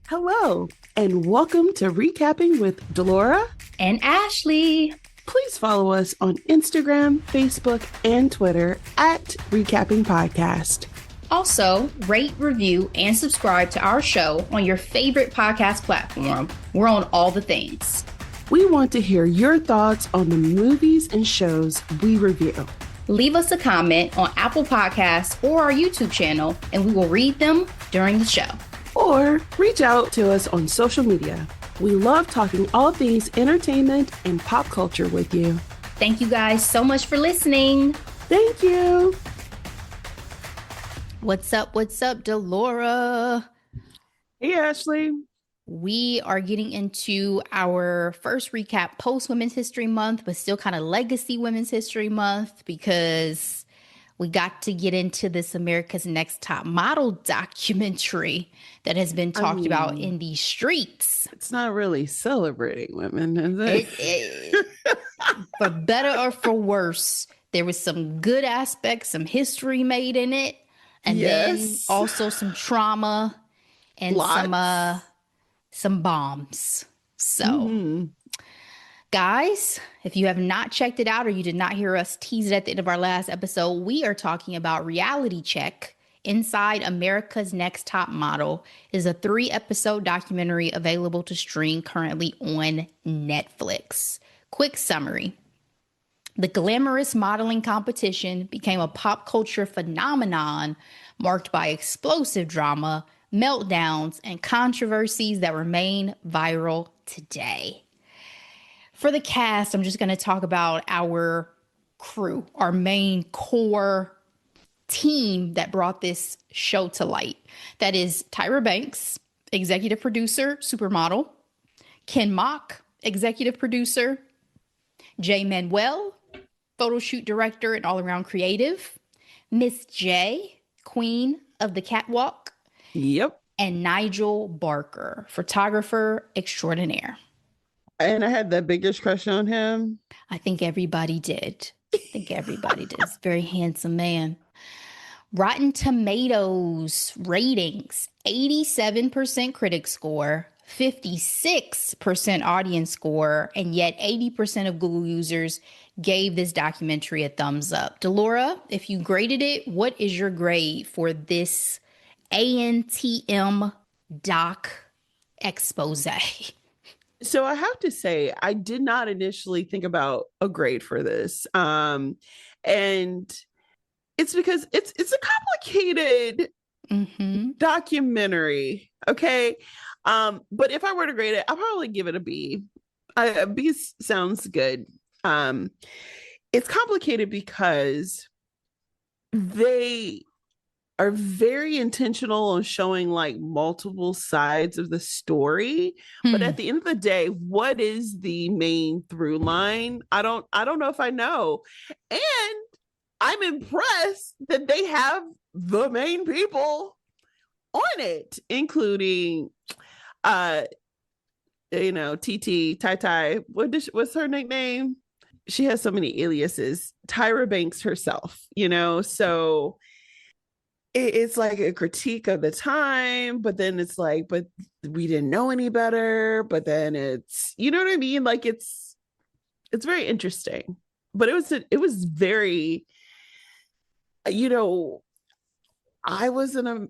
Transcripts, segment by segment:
Hello, and welcome to Recapping with Delora and Ashley. Please follow us on Instagram, Facebook, and Twitter at Recapping Podcast. Also, rate, review, and subscribe to our show on your favorite podcast platform. We're on all the things. We want to hear your thoughts on the movies and shows we review. Leave us a comment on Apple Podcasts or our YouTube channel, and we will read them during the show. Or reach out to us on social media. We love talking all things entertainment and pop culture with you. Thank you guys so much for listening. Thank you. What's up, Delora? Hey, Ashley. We are getting into our first recap post Women's History Month, but still kind of legacy Women's History Month because we got to get into this America's Next Top Model documentary that has been talked about in the streets. It's not really celebrating women, is it? For better or for worse, there was some good aspects, some history made in it, and then also some trauma and some bombs. So, guys, if you have not checked it out or you did not hear us tease it at the end of our last episode, we are talking about Reality Check Inside America's Next Top Model. It is a 3-episode documentary available to stream currently on Netflix. Quick summary. The glamorous modeling competition became a pop culture phenomenon marked by explosive drama, meltdowns, and controversies that remain viral today. For the cast, I'm just going to talk about our crew, our main core team that brought this show to light. That is Tyra Banks, executive producer, supermodel; Ken Mock, executive producer; Jay Manuel, photo shoot director and all-around creative; Miss J, queen of the catwalk; Yep. and Nigel Barker, photographer extraordinaire. And I had the biggest crush on him. I think everybody did. He's a very handsome man. Rotten Tomatoes ratings, 87% critic score, 56% audience score, and yet 80% of Google users gave this documentary a thumbs up. Delora, if you graded it, what is your grade for this ANTM doc expose? So I have to say, I did not initially think about a grade for this. And it's because it's a complicated documentary. Okay. But if I were to grade it, I'll probably give it a B. B sounds good. It's complicated because they are very intentional on showing like multiple sides of the story. But at the end of the day, what is the main through line? I don't know if I know. And I'm impressed that they have the main people on it, including TT, Tai. What's her nickname? She has so many aliases. Tyra Banks herself, so it's like a critique of the time, but then it's like, but we didn't know any better. But then it's, you know what I mean? Like it's very interesting. But it was very, I was an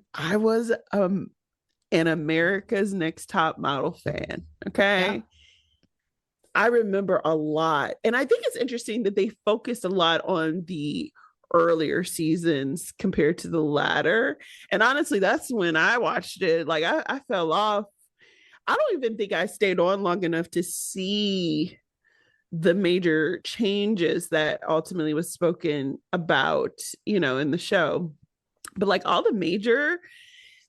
America's Next Top Model fan. Okay. Yeah. I remember a lot. And I think it's interesting that they focused a lot on the earlier seasons compared to the latter. And honestly, that's when I watched it. Like I fell off. I don't even think I stayed on long enough to see the major changes that ultimately was spoken about, in the show. But like all the major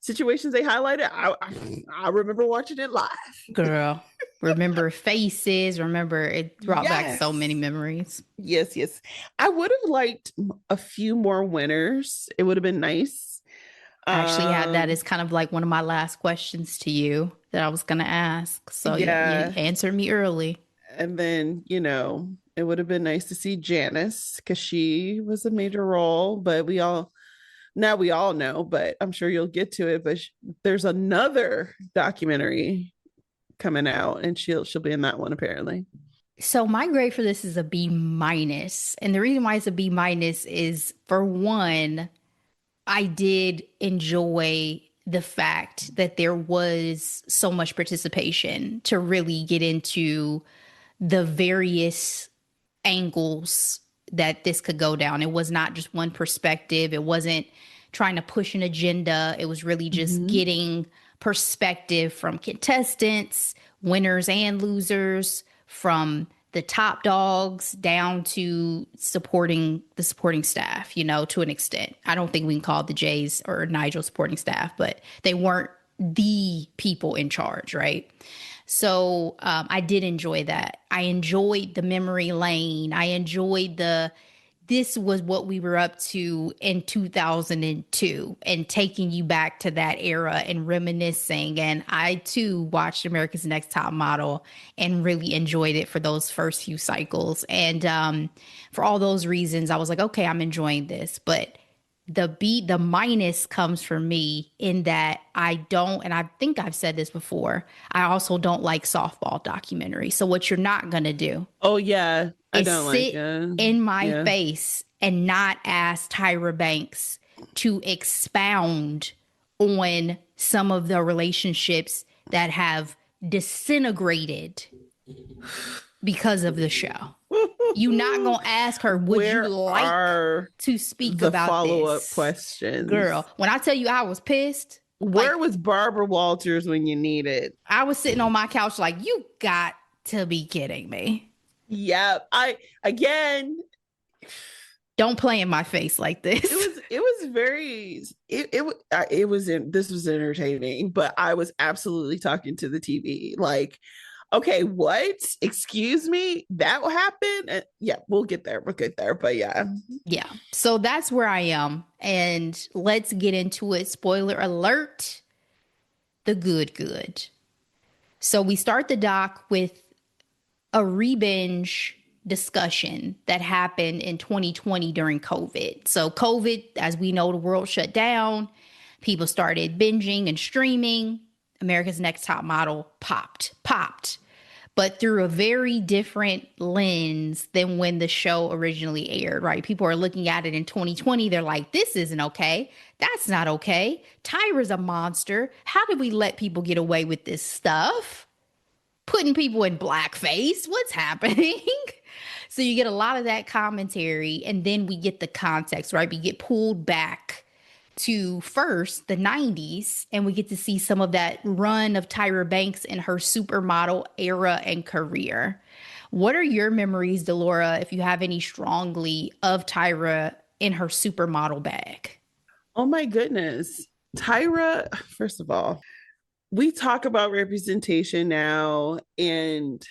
situations they highlighted, I remember watching it live. Girl, remember faces, remember it brought back so many memories. Yes. I would have liked a few more winners. It would have been nice. I actually had that as kind of like one of my last questions to you that I was going to ask. So you answered me early. And then, it would have been nice to see Janice because she was a major role, but we all Now we all know, but I'm sure you'll get to it. But there's another documentary coming out, and she'll be in that one apparently. So my grade for this is a B minus. And the reason why it's a B minus is, for one, I did enjoy the fact that there was so much participation to really get into the various angles that this could go down. It was not just one perspective. It wasn't trying to push an agenda. It was really just getting perspective from contestants, winners and losers, from the top dogs down to the supporting staff, you know, to an extent. I don't think we can call the Jays or Nigel supporting staff, but they weren't the people in charge, right? So I did enjoy that. I enjoyed the memory lane. I enjoyed this was what we were up to in 2002 and taking you back to that era and reminiscing. And I too watched America's Next Top Model and really enjoyed it for those first few cycles. And for all those reasons, I was like, okay, I'm enjoying this. But the minus comes for me in that I don't, and I think I've said this before, I also don't like softball documentaries. So what you're not going to do. Oh, yeah. I don't sit like in my face and not ask Tyra Banks to expound on some of the relationships that have disintegrated because of the show. You're not gonna ask her, would you like to speak about this? Follow-up questions. Girl, when I tell you I was pissed. Where was Barbara Walters when you needed? I was sitting on my couch like, you got to be kidding me. Yeah, don't play in my face like this. This was entertaining, but I was absolutely talking to the TV. Like, okay, what? Excuse me? That will happen? Yeah, we'll get there. But yeah. Yeah. So that's where I am. And let's get into it. Spoiler alert. The good. So we start the doc with a re-binge discussion that happened in 2020 during COVID. So COVID, as we know, the world shut down. People started binging and streaming. America's Next Top Model popped, but through a very different lens than when the show originally aired, right? People are looking at it in 2020. They're like, this isn't okay. That's not okay. Tyra's a monster. How did we let people get away with this stuff? Putting people in blackface. What's happening? So you get a lot of that commentary, and then we get the context, right? We get pulled back to first the 90s, and we get to see some of that run of Tyra Banks in her supermodel era and career. What are your memories, Delora, if you have any strongly, of Tyra in her supermodel bag? Oh my goodness. Tyra, first of all, we talk about representation now, and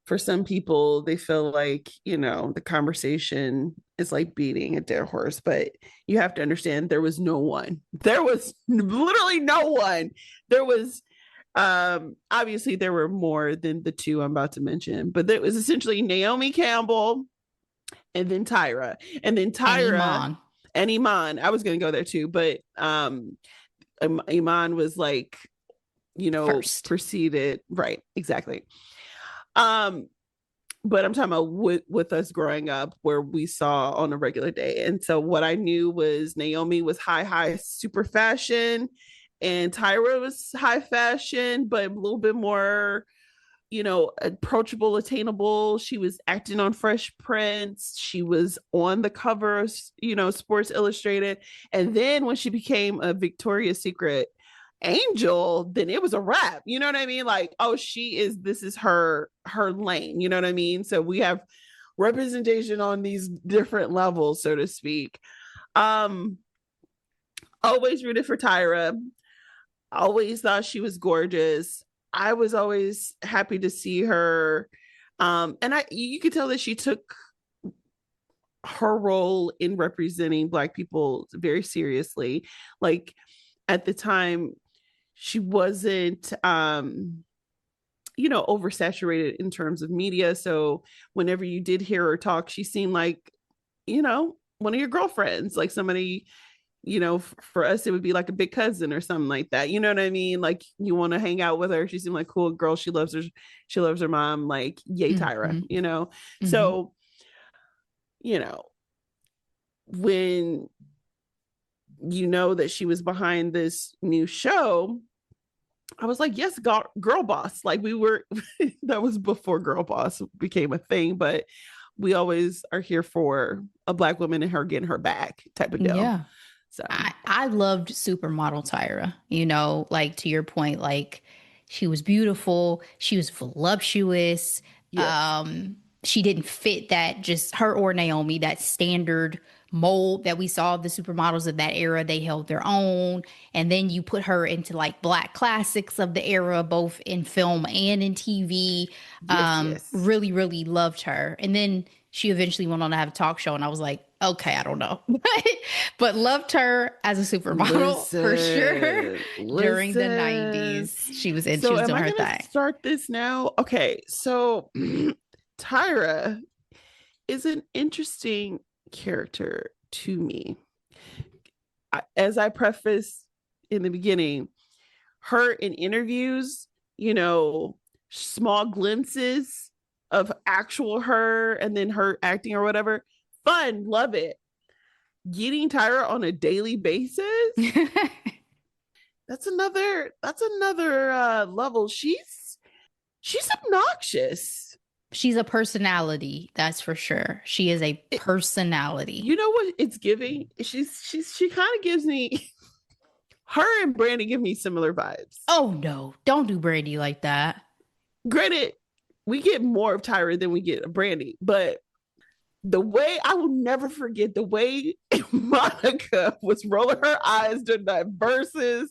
for some people, they feel like, the conversation is like beating a dead horse, but you have to understand there was no one. There was literally no one. There was, obviously there were more than the two I'm about to mention, but there was essentially Naomi Campbell and then Tyra. And then Tyra and Iman. I was going to go there too, but Iman was like, first. Preceded. Right. Exactly. But I'm talking about with us growing up, where we saw on a regular day. And so what I knew was Naomi was high, super fashion, and Tyra was high fashion, but a little bit more, approachable, attainable. She was acting on Fresh Prince. She was on the cover of, Sports Illustrated. And then when she became a Victoria's Secret angel, then it was a wrap. You know what I mean? Like, oh, this is her lane. You know what I mean? So we have representation on these different levels, so to speak. Always rooted for Tyra. Always thought she was gorgeous. I was always happy to see her. And you could tell that she took her role in representing Black people very seriously. Like, at the time, she wasn't, oversaturated in terms of media. So whenever you did hear her talk, she seemed like, one of your girlfriends, like somebody, you know, for us, it would be like a big cousin or something like that. You know what I mean? Like you want to hang out with her. She seemed like a cool girl. She loves her mom. Like, yay, Tyra, you know? So, you know, when you know that she was behind this new show, I was like, yes, girl boss. Like we were, that was before girl boss became a thing, but we always are here for a Black woman and her getting her back type of deal. Yeah. So I loved supermodel Tyra, you know, like to your point, like she was beautiful. She was voluptuous. Yes. She didn't fit that, just her or Naomi, that standard mold that we saw of the supermodels of that era. They held their own. And then you put her into like Black classics of the era, both in film and in TV. Yes. Really, really loved her. And then she eventually went on to have a talk show, and I was like, okay, I don't know. But loved her as a supermodel for sure. During the 90s. She was in, she was doing her thing. Start this now. Okay, so Tyra is an interesting character to me. As I prefaced in the beginning, her in interviews, you know, small glimpses of actual her and then her acting or whatever, fun, love it. Getting Tyra on a daily basis, that's another level. She's obnoxious. She's a personality, that's for sure. She is a personality. You know what it's giving? She kind of gives me, her and Brandy give me similar vibes. Oh no, don't do Brandy like that. Granted, we get more of Tyra than we get of Brandy, but the way, I will never forget the way Monica was rolling her eyes during that verses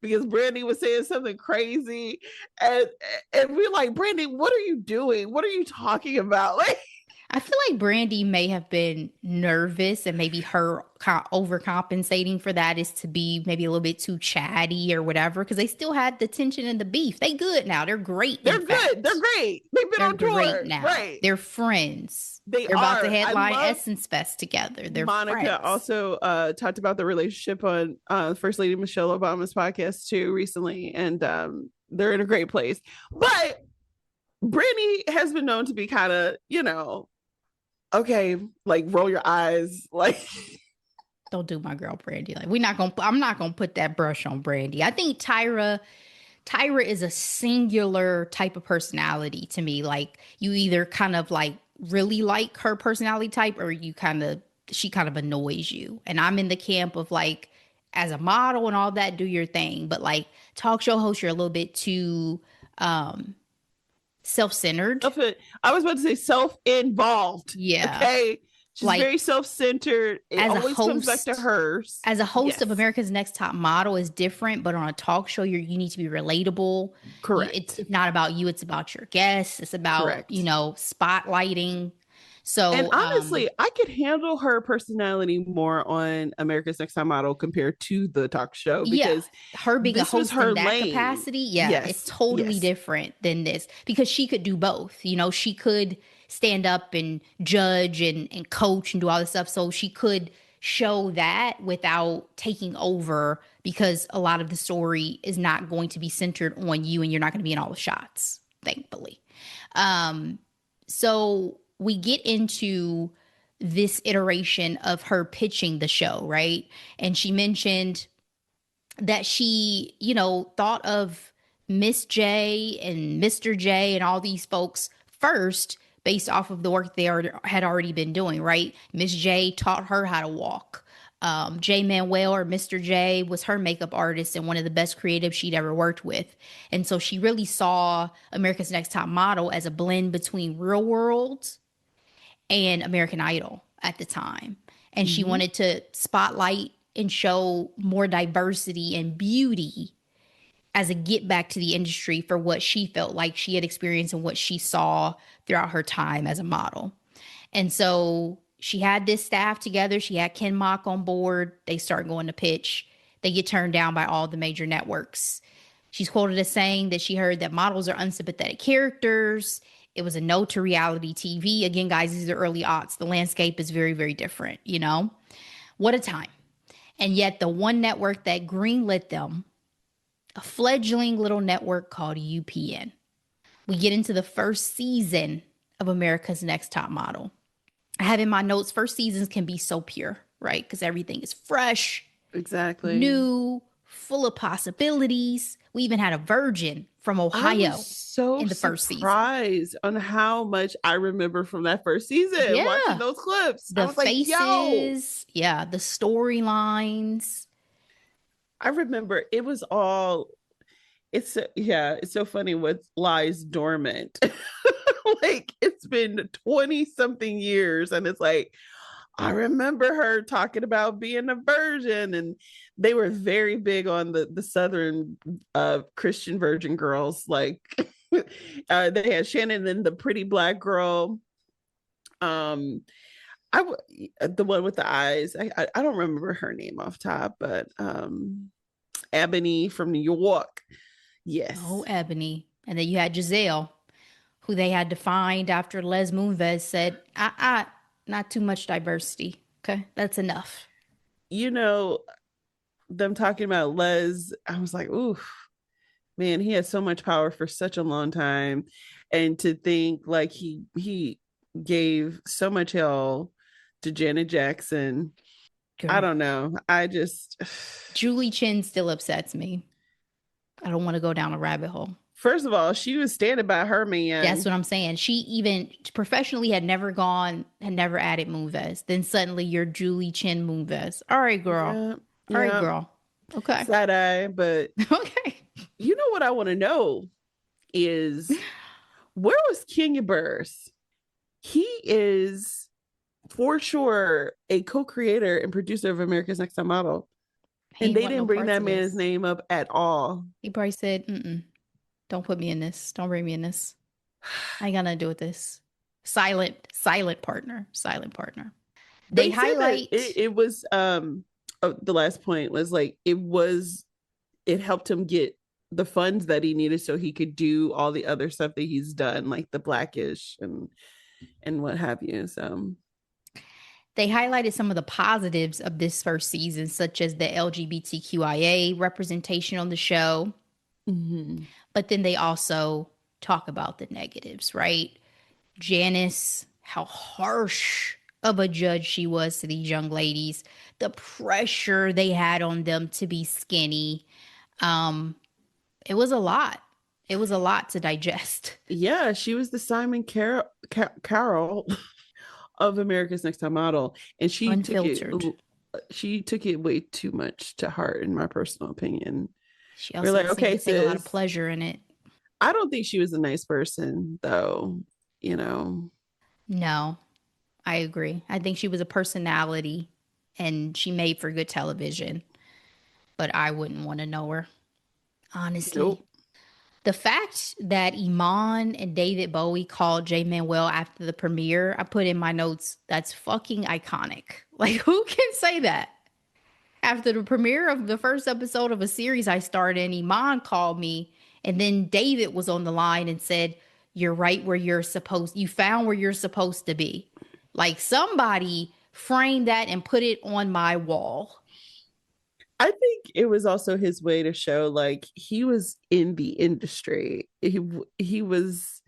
because Brandy was saying something crazy, and we're like, Brandy, what are you doing? What are you talking about? Like, I feel like Brandy may have been nervous, and maybe her overcompensating for that is to be maybe a little bit too chatty or whatever, because they still had the tension and the beef. They good now. They're great. They're good. They're great. They've been on tour. Great now. Right. They're friends. They're about to headline Essence Fest together. They're Monica friends. Also talked about the relationship on First Lady Michelle Obama's podcast too recently, and they're in a great place. But Brandy has been known to be kind of, you know, okay, like roll your eyes, like don't do my girl Brandy. Like I'm not gonna put that brush on Brandy. I think Tyra is a singular type of personality to me. Like you either kind of like really like her personality type, or she kind of annoys you. And I'm in the camp of like, as a model and all that, do your thing. But like talk show host, you're a little bit too self-centered. I was about to say self-involved. Yeah. Okay. She's like, very self-centered. It always comes back to hers. As a host of America's Next Top Model is different, but on a talk show, you need to be relatable. Correct. It's not about you. It's about your guests. It's about, you know, spotlighting. So, and honestly, I could handle her personality more on America's Next Top Model compared to the talk show, because her being a host in that capacity, it's totally different than this, because she could do both. You know, she could stand up and judge and coach and do all this stuff. So she could show that without taking over, because a lot of the story is not going to be centered on you, and you're not going to be in all the shots, thankfully. So we get into this iteration of her pitching the show, right? And she mentioned that she, you know, thought of Miss J and Mr. J and all these folks first, based off of the work they had already been doing, right? Miss J taught her how to walk. J Manuel, or Mr. J, was her makeup artist and one of the best creatives she'd ever worked with. And so she really saw America's Next Top Model as a blend between Real World and American Idol at the time. And she wanted to spotlight and show more diversity and beauty as a get back to the industry for what she felt like she had experienced and what she saw throughout her time as a model. And so she had this staff together. She had Ken Mock on board. They start going to pitch. They get turned down by all the major networks. She's quoted as saying that she heard that models are unsympathetic characters. It was a no to reality TV. Again, guys, these are early aughts. The landscape is very, very different, you know? What a time. And yet the one network that greenlit them, a fledgling little network called UPN. We get into the first season of America's Next Top Model. I have in my notes, first seasons can be so pure, right? Because everything is fresh, exactly, new, full of possibilities. We even had a virgin from I Ohio was so in the first season. surprised on how much I remember from that first season, watching Yeah. those clips. I The was like, yo. faces, yeah, the storylines. I remember it was all, it's so funny what lies dormant. Like it's been 20 something years and it's like, I remember her talking about being a virgin, and they were very big on the Southern Christian virgin girls. Like they had Shannon and the pretty black girl. Um, the one with the eyes. I don't remember her name off top, but Ebony from New York. Yes. Oh, Ebony. And then you had Giselle, who they had to find after Les Moonves said, not too much diversity. Okay, that's enough. You know, them talking about Les, I was like, ooh, man, he had so much power for such a long time. And to think like he gave so much hell to Janet Jackson. Girl. I don't know. I just Julie Chen still upsets me. I don't want to go down a rabbit hole. First of all, she was standing by her man. That's what I'm saying. She even professionally had never added Moonves. Then suddenly you're Julie Chen Moonves. All right, girl. Yeah, all right, girl. Okay. Side eye, but okay. You know what I want to know is where was Kenya Burrs? He is for sure a co-creator and producer of America's Next Top Model. And they didn't bring that man's name up at all. He probably said, don't put me in this. Don't bring me in this. I ain't got nothing to do with this. Silent partner. They highlight it was the last point was like it helped him get the funds that he needed so he could do all the other stuff that he's done, like the Blackish and what have you. So they highlighted some of the positives of this first season, such as the LGBTQIA representation on the show. Mm-hmm. But then they also talk about the negatives, right? Janice, how harsh of a judge she was to these young ladies, the pressure they had on them to be skinny. It was a lot. It was a lot to digest. Yeah, she was the Simon Carroll of America's Next Top Model, and she took it way too much to heart, in my personal opinion. She also take a lot of pleasure in it. I don't think she was a nice person, though. You know. No, I agree. I think she was a personality, and she made for good television. But I wouldn't want to know her, honestly. Nope. The fact that Iman and David Bowie called J. Manuel after the premiere, I put in my notes, that's fucking iconic. Like, who can say that? After the premiere of the first episode of a series I starred in, Iman called me, and then David was on the line and said, you found where you're supposed to be. Like, somebody framed that and put it on my wall. I think it was also his way to show like he was in the industry. He was,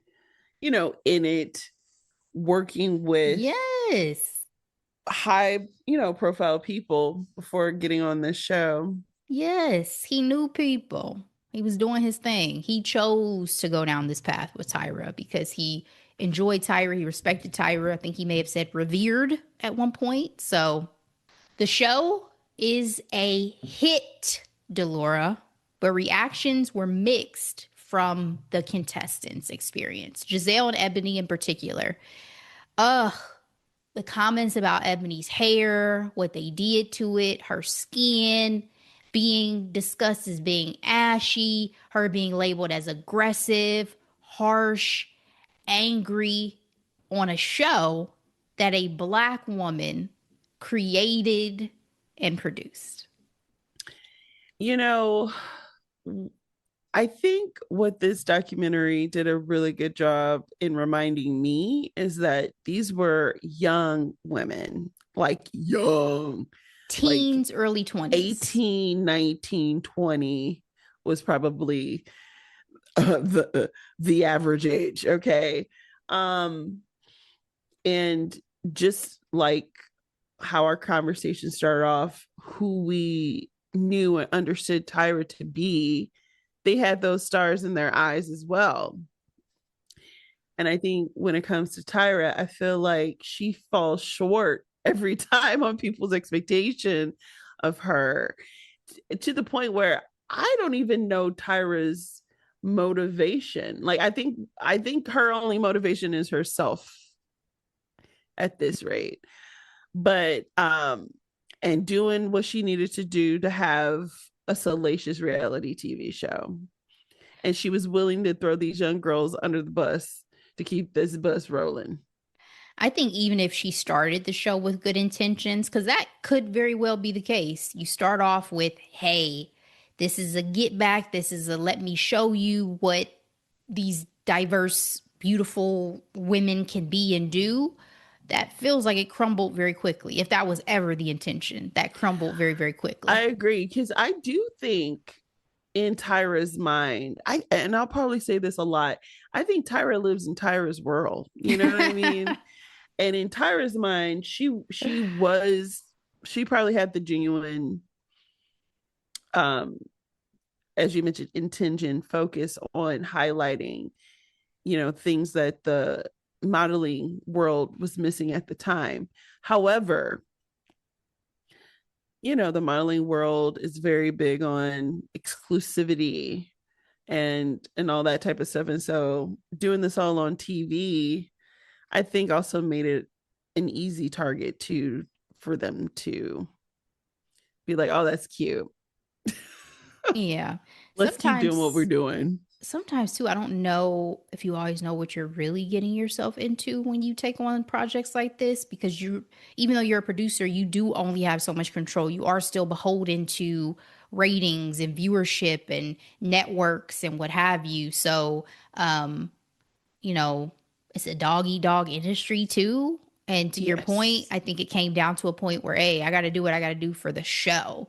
in it, working with high, profile people before getting on this show. Yes, he knew people. He was doing his thing. He chose to go down this path with Tyra because he enjoyed Tyra. He respected Tyra. I think he may have said revered at one point. So the show is a hit, Delora, but reactions were mixed from the contestants' experience. Giselle and Ebony in particular. The comments about Ebony's hair, what they did to it, her skin being discussed as being ashy, her being labeled as aggressive, harsh, angry on a show that a Black woman created and produced. I think what this documentary did a really good job in reminding me is that these were young women, like young. teens, early 20s. 18, 19, 20 was probably the average age. Okay. And just like how our conversation started off, who we knew and understood Tyra to be, they had those stars in their eyes as well. And I think when it comes to Tyra, I feel like she falls short every time on people's expectation of her, to the point where I don't even know Tyra's motivation. Like I think her only motivation is herself at this rate. But and doing what she needed to do to have a salacious reality TV show. And she was willing to throw these young girls under the bus to keep this bus rolling. I think even if she started the show with good intentions, because that could very well be the case. You start off with, hey, this is a get back. This is a let me show you what these diverse, beautiful women can be and do. That feels like it crumbled very quickly. If that was ever the intention, that crumbled very, very quickly. I agree, because I do think in Tyra's mind, and I'll probably say this a lot, I think Tyra lives in Tyra's world. You know what I mean? And in Tyra's mind, she probably had the genuine, um, as you mentioned, intention, focus on highlighting, things that the modeling world was missing at the time. However, the modeling world is very big on exclusivity and all that type of stuff. And so doing this all on TV, I think also made it an easy target for them to be like, oh, that's cute. Yeah. Let's keep doing what we're doing. Sometimes too, I don't know if you always know what you're really getting yourself into when you take on projects like this, because even though you're a producer, you do only have so much control. You are still beholden to ratings and viewership and networks and what have you. So, you know, it's a dog eat dog industry too. And to your point, I think it came down to a point where, hey, I got to do what I got to do for the show,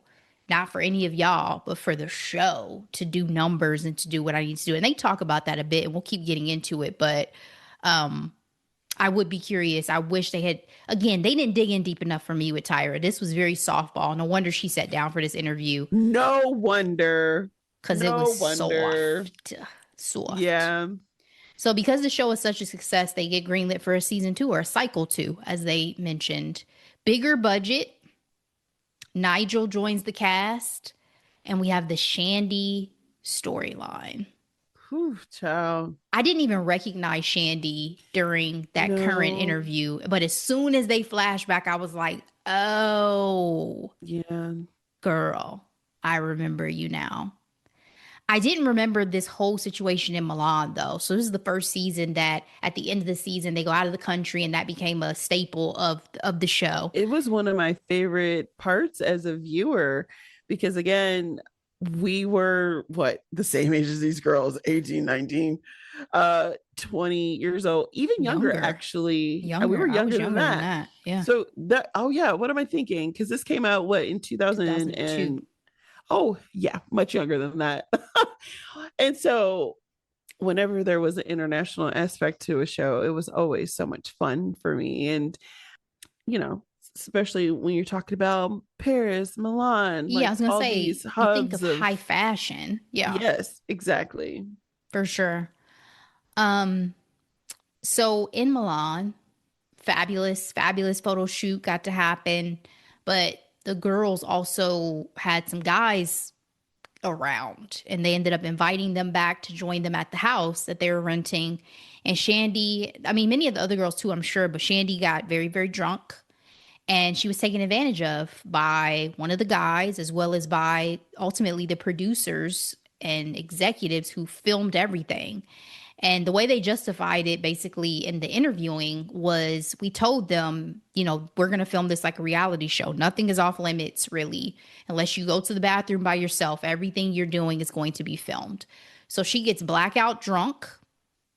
not for any of y'all, but for the show, to do numbers and to do what I need to do. And they talk about that a bit, and we'll keep getting into it. But I would be curious. I wish they had, again, they didn't dig in deep enough for me with Tyra. This was very softball. No wonder she sat down for this interview. No wonder. Because it was soft. Yeah. So because the show is such a success, they get greenlit for a season 2 or a cycle 2, as they mentioned. Bigger budget. Nigel joins the cast, and we have the Shandy storyline. Whew, child. I didn't even recognize Shandy during that current interview, but as soon as they flash back, I was like, oh, yeah, girl, I remember you now. I didn't remember this whole situation in Milan, though. So this is the first season that at the end of the season, they go out of the country, and that became a staple of the show. It was one of my favorite parts as a viewer, because again, we were the same age as these girls, 18, 19, 20 years old, even younger actually. We were younger than that. Yeah. So what am I thinking? Because this came out in 2002. Oh, yeah, much younger than that. And so whenever there was an international aspect to a show, it was always so much fun for me. And, especially when you're talking about Paris, Milan. Yeah, I was going to say, you think of high fashion. Yeah. Yes, exactly. For sure. So in Milan, fabulous photo shoot got to happen. But the girls also had some guys around, and they ended up inviting them back to join them at the house that they were renting. And Shandy, I mean, many of the other girls too, I'm sure, but Shandy got very, very drunk, and she was taken advantage of by one of the guys, as well as by ultimately the producers and executives who filmed everything. And the way they justified it basically in the interviewing was, we told them, we're going to film this like a reality show. Nothing is off limits, really, unless you go to the bathroom by yourself. Everything you're doing is going to be filmed. So she gets blackout drunk,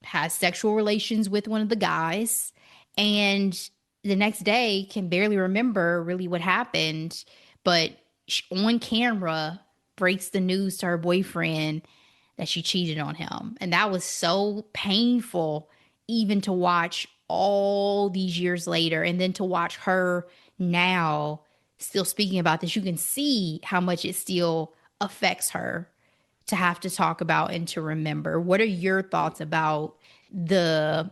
has sexual relations with one of the guys, and the next day can barely remember really what happened. but on camera breaks the news to her boyfriend that she cheated on him. And that was so painful even to watch all these years later, and then to watch her now still speaking about this. You can see how much it still affects her to have to talk about and to remember. What are your thoughts about the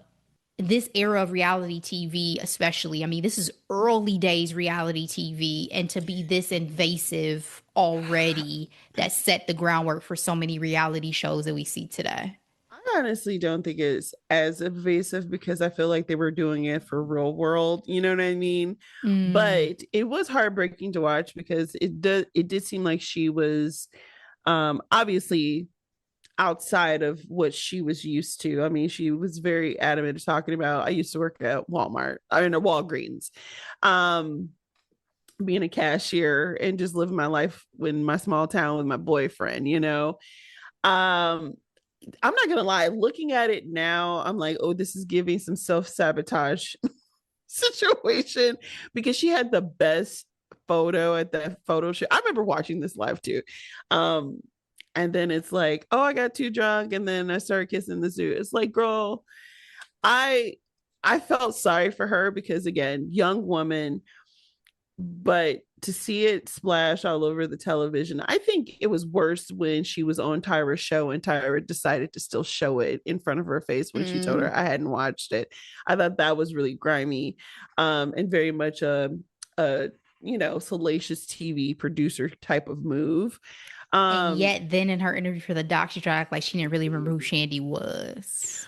this era of reality TV, especially? I mean, this is early days reality TV, and to be this invasive already, that set the groundwork for so many reality shows that we see today. I honestly don't think it's as invasive because I feel like they were doing it for real world. You know what I mean? Mm, But it was heartbreaking to watch because it did seem like she was obviously outside of what she was used to. I mean, she was very adamant talking about I used to work at Walmart, I mean, Walgreens. Um being a cashier and just living my life in my small town with my boyfriend, you know. Um I'm not gonna lie, looking at it now, I'm like, oh, this is giving some self-sabotage situation because she had the best photo at that photo shoot. I remember watching this live too. Um, and then it's like, oh, I got too drunk, and then I started kissing the zoo. It's like, girl, I I felt sorry for her because again, young woman, but to see it splash all over the television, I think it was worse when she was on Tyra's show and Tyra decided to still show it in front of her face when she told her mm. I hadn't watched it. I thought that was really grimy, and very much a salacious TV producer type of move. And Um, yet, then in her interview for the doc, she tried to act like she didn't really remember who Shandy was.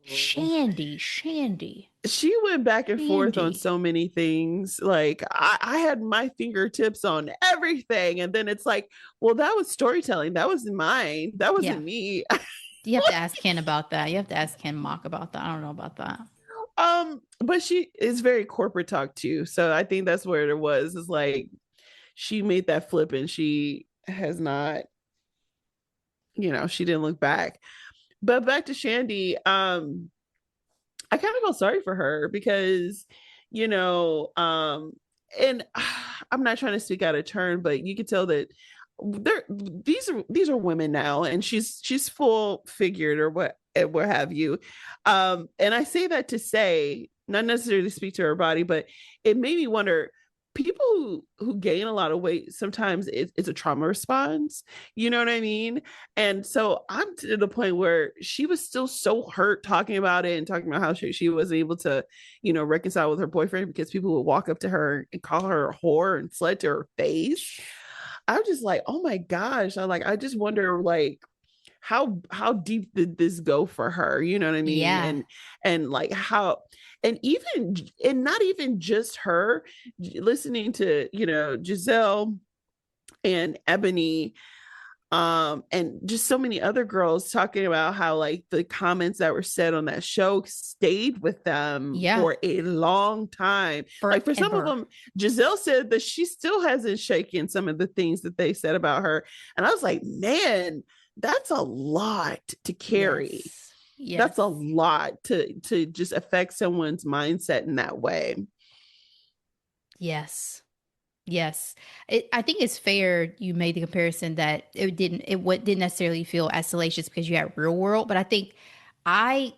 Shandy, she went back and forth on Shandy. so many things. Like I had my fingertips on everything, and then it's like, well, that was storytelling. That wasn't mine. That Yeah. wasn't me. You have to ask Ken about that. You have to ask Ken Mock about that. I don't know about that. But she is very corporate talk too. So I think that's where it was. Is like she made that flip, and she has not. She didn't look back. But back to Shandy. I kind of feel sorry for her because, you know, and I'm not trying to speak out of turn, but you could tell that these are women now, and she's full figured or what have you. And I say that to say, not necessarily to speak to her body, but it made me wonder, people who gain a lot of weight, sometimes it's a trauma response, you know what I mean? And so I'm to the point where she was still so hurt talking about it and talking about how she wasn't able to, reconcile with her boyfriend because people would walk up to her and call her a whore and slut to her face. I was just like, oh my gosh. I just wonder, like, how deep did this go for her, you know what I mean? Yeah. And like how, and not even just her, listening to, Giselle and Ebony, and just so many other girls talking about how, like, the comments that were said on that show stayed with them Yeah. for a long time. Like, for some of Forever. them, Giselle said that she still hasn't shaken some of the things that they said about her. And I was like, man, that's a lot to carry. Yes. Yes. That's a lot to just affect someone's mindset in that way. Yes. Yes. I think it's fair you made the comparison that it didn't necessarily feel as salacious because you had real world, but I think I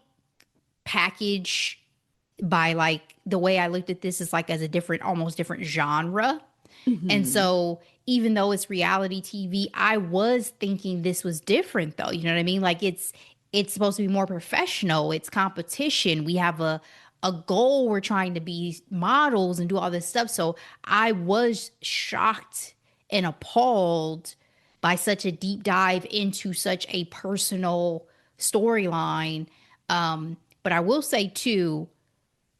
package by like the way I looked at this is like as a different, almost different genre. And Mm-hmm. so even though it's reality TV, I was thinking this was different though. You know what I mean? Like it's supposed to be more professional. It's competition. We have a goal. We're trying to be models and do all this stuff. So I was shocked and appalled by such a deep dive into such a personal storyline. But I will say too,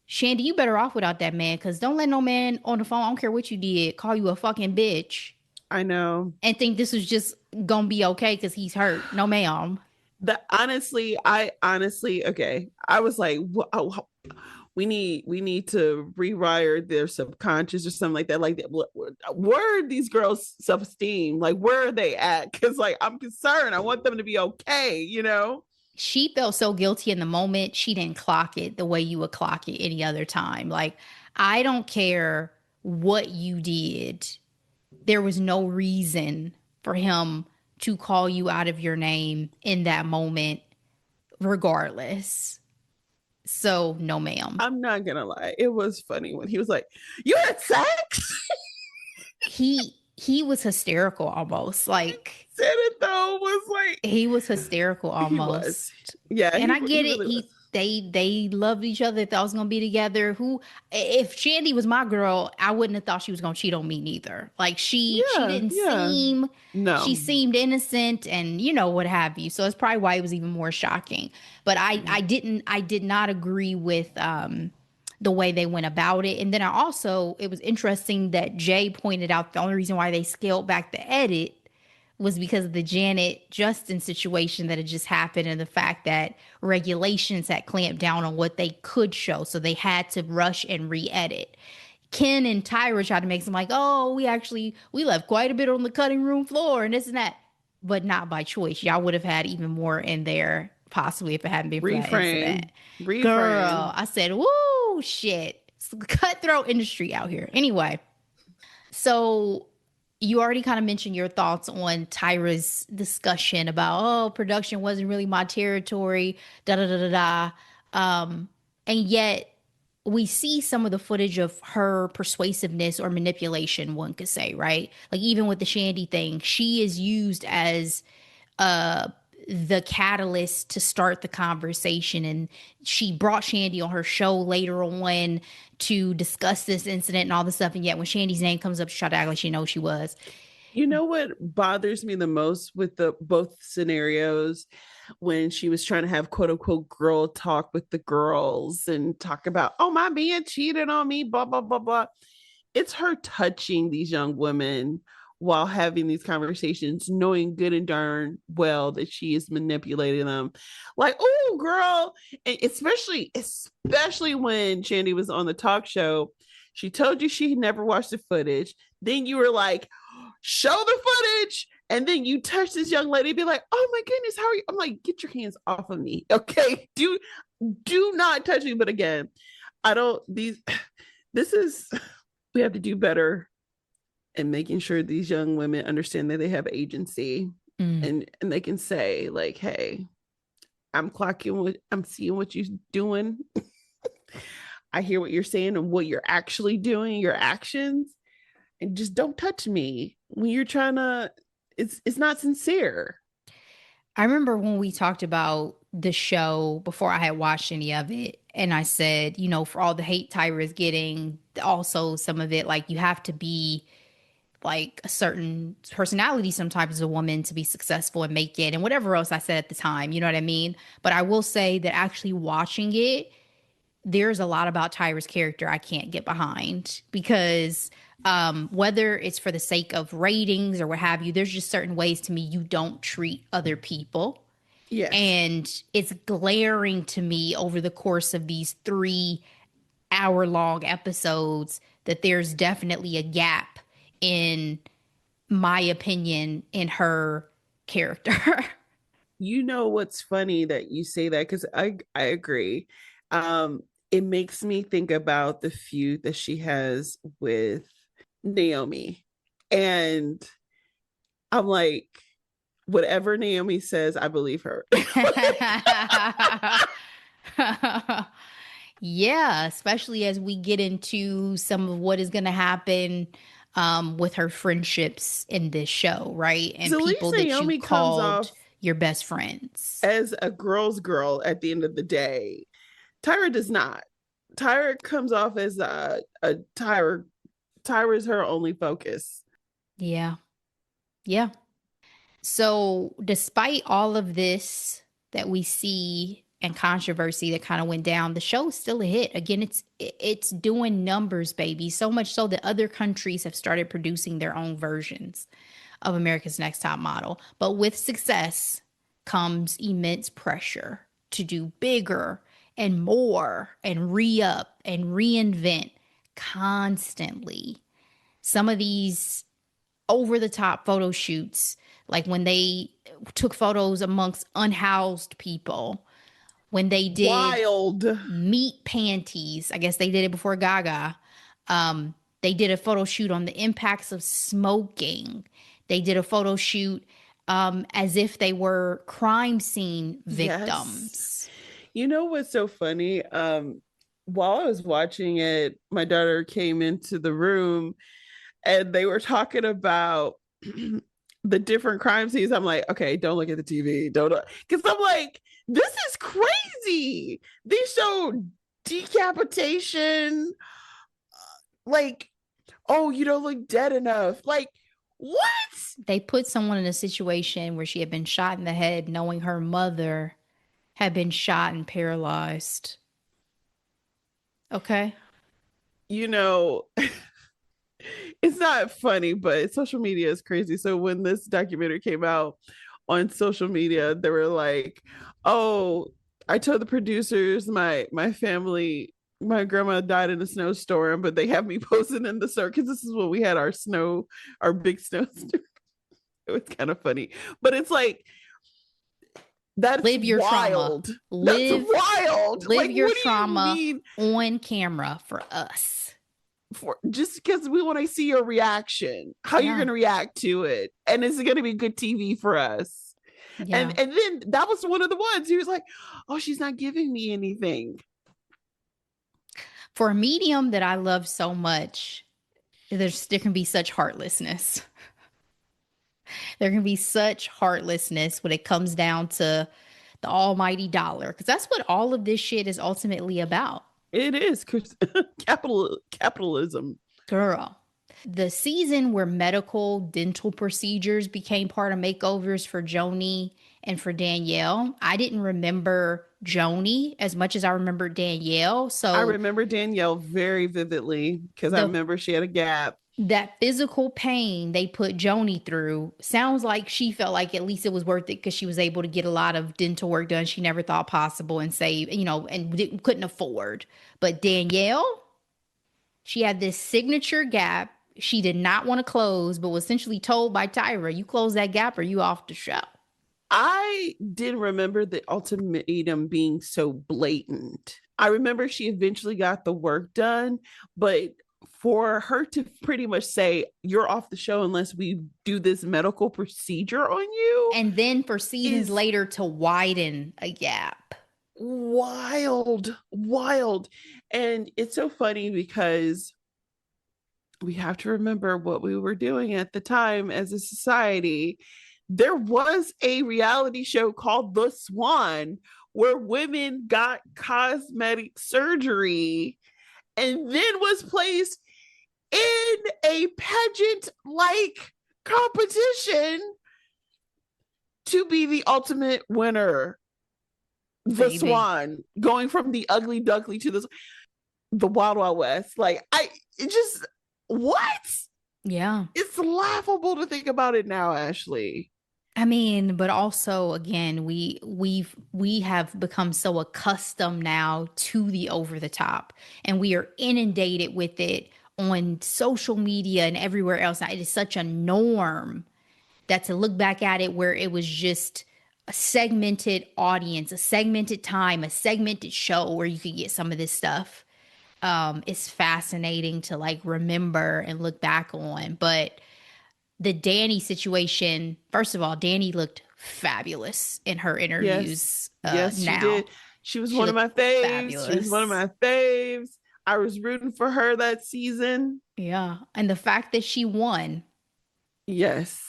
Shandy, you better off without that man, because don't let no man on the phone, I don't care what you did, call you a fucking bitch I know. and think this was just gonna be okay because he's hurt. No, ma'am. I honestly, okay, I was like, we need to rewire their subconscious or something like that. Like, where are these girls' self-esteem? Like, where are they at? Because, like, I'm concerned. I want them to be okay. She felt so guilty in the moment. She didn't clock it the way you would clock it any other time. Like, I don't care what you did, there was no reason for him to call you out of your name in that moment, regardless. So, no, ma'am. I'm not gonna lie. It was funny when he was like, "You had sex?" He was hysterical almost. Like, Said it though, was like, he was hysterical he was. almost. Yeah, And I he get it. really was. They loved each other. They thought was gonna be together. Who, if Shandy was my girl, I wouldn't have thought she was gonna cheat on me neither. Like, she Yeah, didn't yeah. seem, she No. seemed innocent, and what have you. So it's probably why it was even more shocking. But I did not agree with the way they went about it. And then it was interesting that Jay pointed out the only reason why they scaled back the edit was because of the Janet Justin situation that had just happened, and the fact that regulations had clamped down on what they could show. So they had to rush and re-edit. Ken and Tyra tried to make some like, oh, we left quite a bit on the cutting room floor and this and that, but not by choice. Y'all would have had even more in there possibly if it hadn't been for that incident. Reframe. Reframe. Girl, I said, woo, shit. It's a cutthroat industry out here. Anyway, so you already kind of mentioned your thoughts on Tyra's discussion about, oh, production wasn't really my territory, da da da da da. And yet we see some of the footage of her persuasiveness or manipulation, one could say, right? Like, even with the Shandy thing, she is used as uh the catalyst to start the conversation, and she brought Shandy on her show later on to discuss this incident and all this stuff, and yet when Shandy's name comes up, she tried to act like she knows she was. You know what bothers me the most with the both scenarios, when she was trying to have quote unquote girl talk with the girls and talk about, oh, my man cheated on me, blah blah blah blah. It's her touching these young women while having these conversations, knowing good and darn well that she is manipulating them. Like, oh, girl. And especially when Shandy was on the talk show, she told you she never watched the footage. Then you were like, show the footage. And then you touch this young lady, be like, oh my goodness, how are you? I'm like, get your hands off of me. Okay. Do not touch me. But again, I don't, this is, we have to do better in making sure these young women understand that they have agency, and they can say like, hey, I'm seeing what you're doing. I hear what you're saying and what you're actually doing, your actions, and just don't touch me when you're trying to, it's not sincere. I remember when we talked about the show before I had watched any of it, and I said, for all the hate Tyra is getting, also some of it, like, you have to be like a certain personality sometimes as a woman to be successful and make it, and whatever else I said at the time, you know what I mean? But I will say that actually watching it, there's a lot about Tyra's character I can't get behind, because whether it's for the sake of ratings or what have you, there's just certain ways to me you don't treat other people. Yes. And it's glaring to me over the course of these 3-hour-long episodes that there's definitely a gap, in my opinion, in her character. You know what's funny that you say that, because I agree. It makes me think about the feud that she has with Naomi, and I'm like, whatever Naomi says, I believe her. Yeah, especially as we get into some of what is going to happen with her friendships in this show, right? And So at people least that Naomi you comes called off your best friends. as a girl's girl at the end of the day. Tyra does not. Tyra comes off as a Tyra. Tyra is her only focus. Yeah. Yeah. So, despite all of this that we see and controversy that kind of went down, the show is still a hit. Again, it's doing numbers, baby. So much so that other countries have started producing their own versions of America's Next Top Model. But with success comes immense pressure to do bigger and more and re-up and reinvent constantly. Some of these over the top photo shoots, like when they took photos amongst unhoused people, when they did Wild. meat panties, I guess they did it before Gaga. They did a photo shoot on the impacts of smoking. They did a photo shoot as if they were crime scene victims. Yes. You know what's so funny? While I was watching it, my daughter came into the room and they were talking about the different crime scenes. I'm like, okay, don't look at the TV. Don't, because I'm like, this is crazy. They show decapitation, like, oh, you don't look dead enough. Like, what? They put someone in a situation where she had been shot in the head, knowing her mother had been shot and paralyzed. Okay. You know, it's not funny, but social media is crazy. So when this documentary came out on social media, they were like, "Oh, I told the producers my family, my grandma died in a snowstorm, but they have me posing in the snow because this is when we had our big snowstorm." It was kind of funny, but it's like that's live your wild. trauma. That's wild. Live like, your what trauma do you on camera for us. For just because we want to see your reaction, how you're going to react to it, and is it going to be good TV for us? Yeah. And then that was one of the ones he was like, "Oh, she's not giving me anything." For a medium that I love so much, there can be such heartlessness. There can be such heartlessness when it comes down to the almighty dollar, because that's what all of this shit is ultimately about. It is capitalism. Girl, the season where medical dental procedures became part of makeovers for Joni and for Danielle, I didn't remember Joni as much as I remember Danielle. So I remember Danielle very vividly because I remember she had a gap. That physical pain they put Joni through sounds like she felt like at least it was worth it because she was able to get a lot of dental work done she never thought possible and save, and couldn't afford. But Danielle, she had this signature gap she did not want to close, but was essentially told by Tyra, you close that gap or you off the show. I didn't remember the ultimatum being so blatant. I remember she eventually got the work done, but for her to pretty much say, you're off the show unless we do this medical procedure on you. And then for seasons later to widen a gap. Wild. And it's so funny because we have to remember what we were doing at the time as a society. There was a reality show called The Swan where women got cosmetic surgery and then was placed in a pageant-like competition to be the ultimate winner. The Swan, going from the ugly duckly to the Wild Wild West. Like, what? Yeah. It's laughable to think about it now, Ashley. I mean, but also again, we have become so accustomed now to the over the top, and we are inundated with it on social media and everywhere else. Now, it is such a norm that to look back at it where it was just a segmented audience, a segmented time, a segmented show where you could get some of this stuff. It's fascinating to like remember and look back on. But the Danny situation, first of all, Danny looked fabulous in her interviews. Yes, she did. She was one of my faves. Fabulous. She was one of my faves. I was rooting for her that season. Yeah. And the fact that she won. Yes.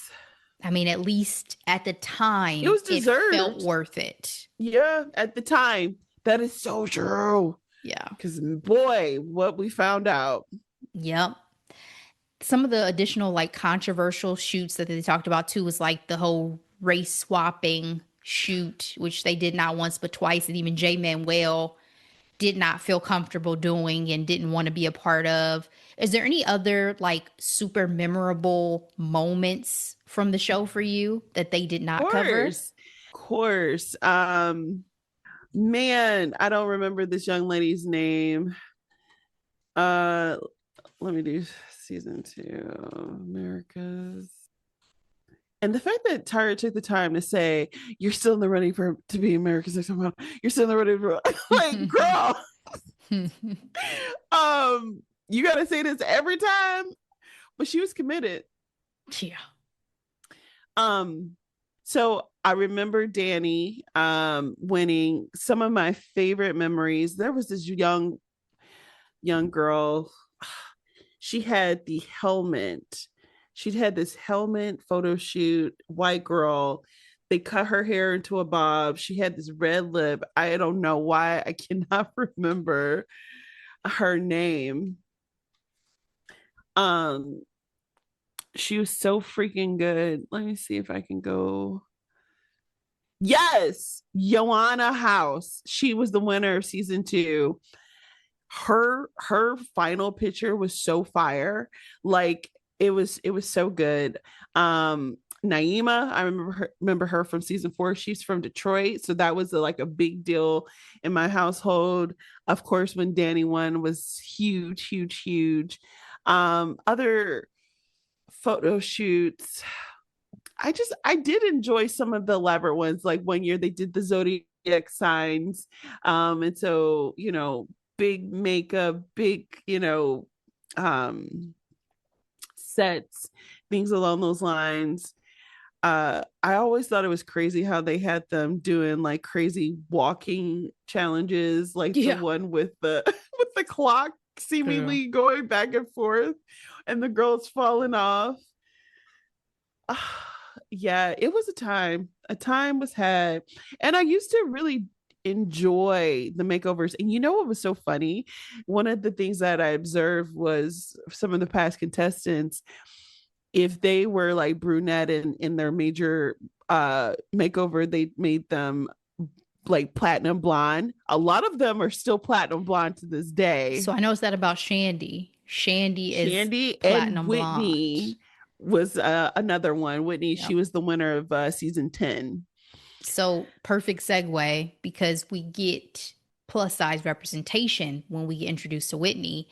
I mean, at least at the time, it was deserved. It felt worth it. Yeah, at the time. That is so true. Yeah. Because boy, what we found out. Yep. Some of the additional like controversial shoots that they talked about too was like the whole race swapping shoot, which they did not once but twice. And even Jay Manuel did not feel comfortable doing and didn't want to be a part of. Is there any other like super memorable moments from the show for you that they did not cover? Of course. Man, I don't remember this young lady's name. Let me do season 2, America's. And the fact that Tyra took the time to say, you're still in the running to be America's Next Top Model. You're still in the running for, like, girl. You got to say this every time. But she was committed. Yeah. So I remember Danny winning. Some of my favorite memories. There was this young girl. She had the helmet. She'd had this helmet photo shoot, white girl. They cut her hair into a bob. She had this red lip. I don't know why I cannot remember her name. Um, she was so freaking good. Let me see if I can go. Yes, Joanna House. She was the winner of season 2. Her final picture was so fire. Like it was so good. Naima, I remember her from season 4. She's from Detroit, so that was like a big deal in my household. Of course, when Danny won was huge, huge, huge. Other photo shoots. I did enjoy some of the elaborate ones. Like one year they did the zodiac signs. And so, big makeup, big, sets, things along those lines. I always thought it was crazy how they had them doing like crazy walking challenges, like the one with the with the clock seemingly going back and forth and the girls falling off. Yeah, it was a time. A time was had. And I used to really enjoy the makeovers. And you know what was so funny? One of the things that I observed was some of the past contestants, if they were like brunette in their major makeover, they made them like platinum blonde. A lot of them are still platinum blonde to this day. So I noticed that about Shandy. Shandy is platinum and Whitney blonde. Was another one. Whitney, she was the winner of season 10. So perfect segue, because we get plus size representation when we get introduced to Whitney,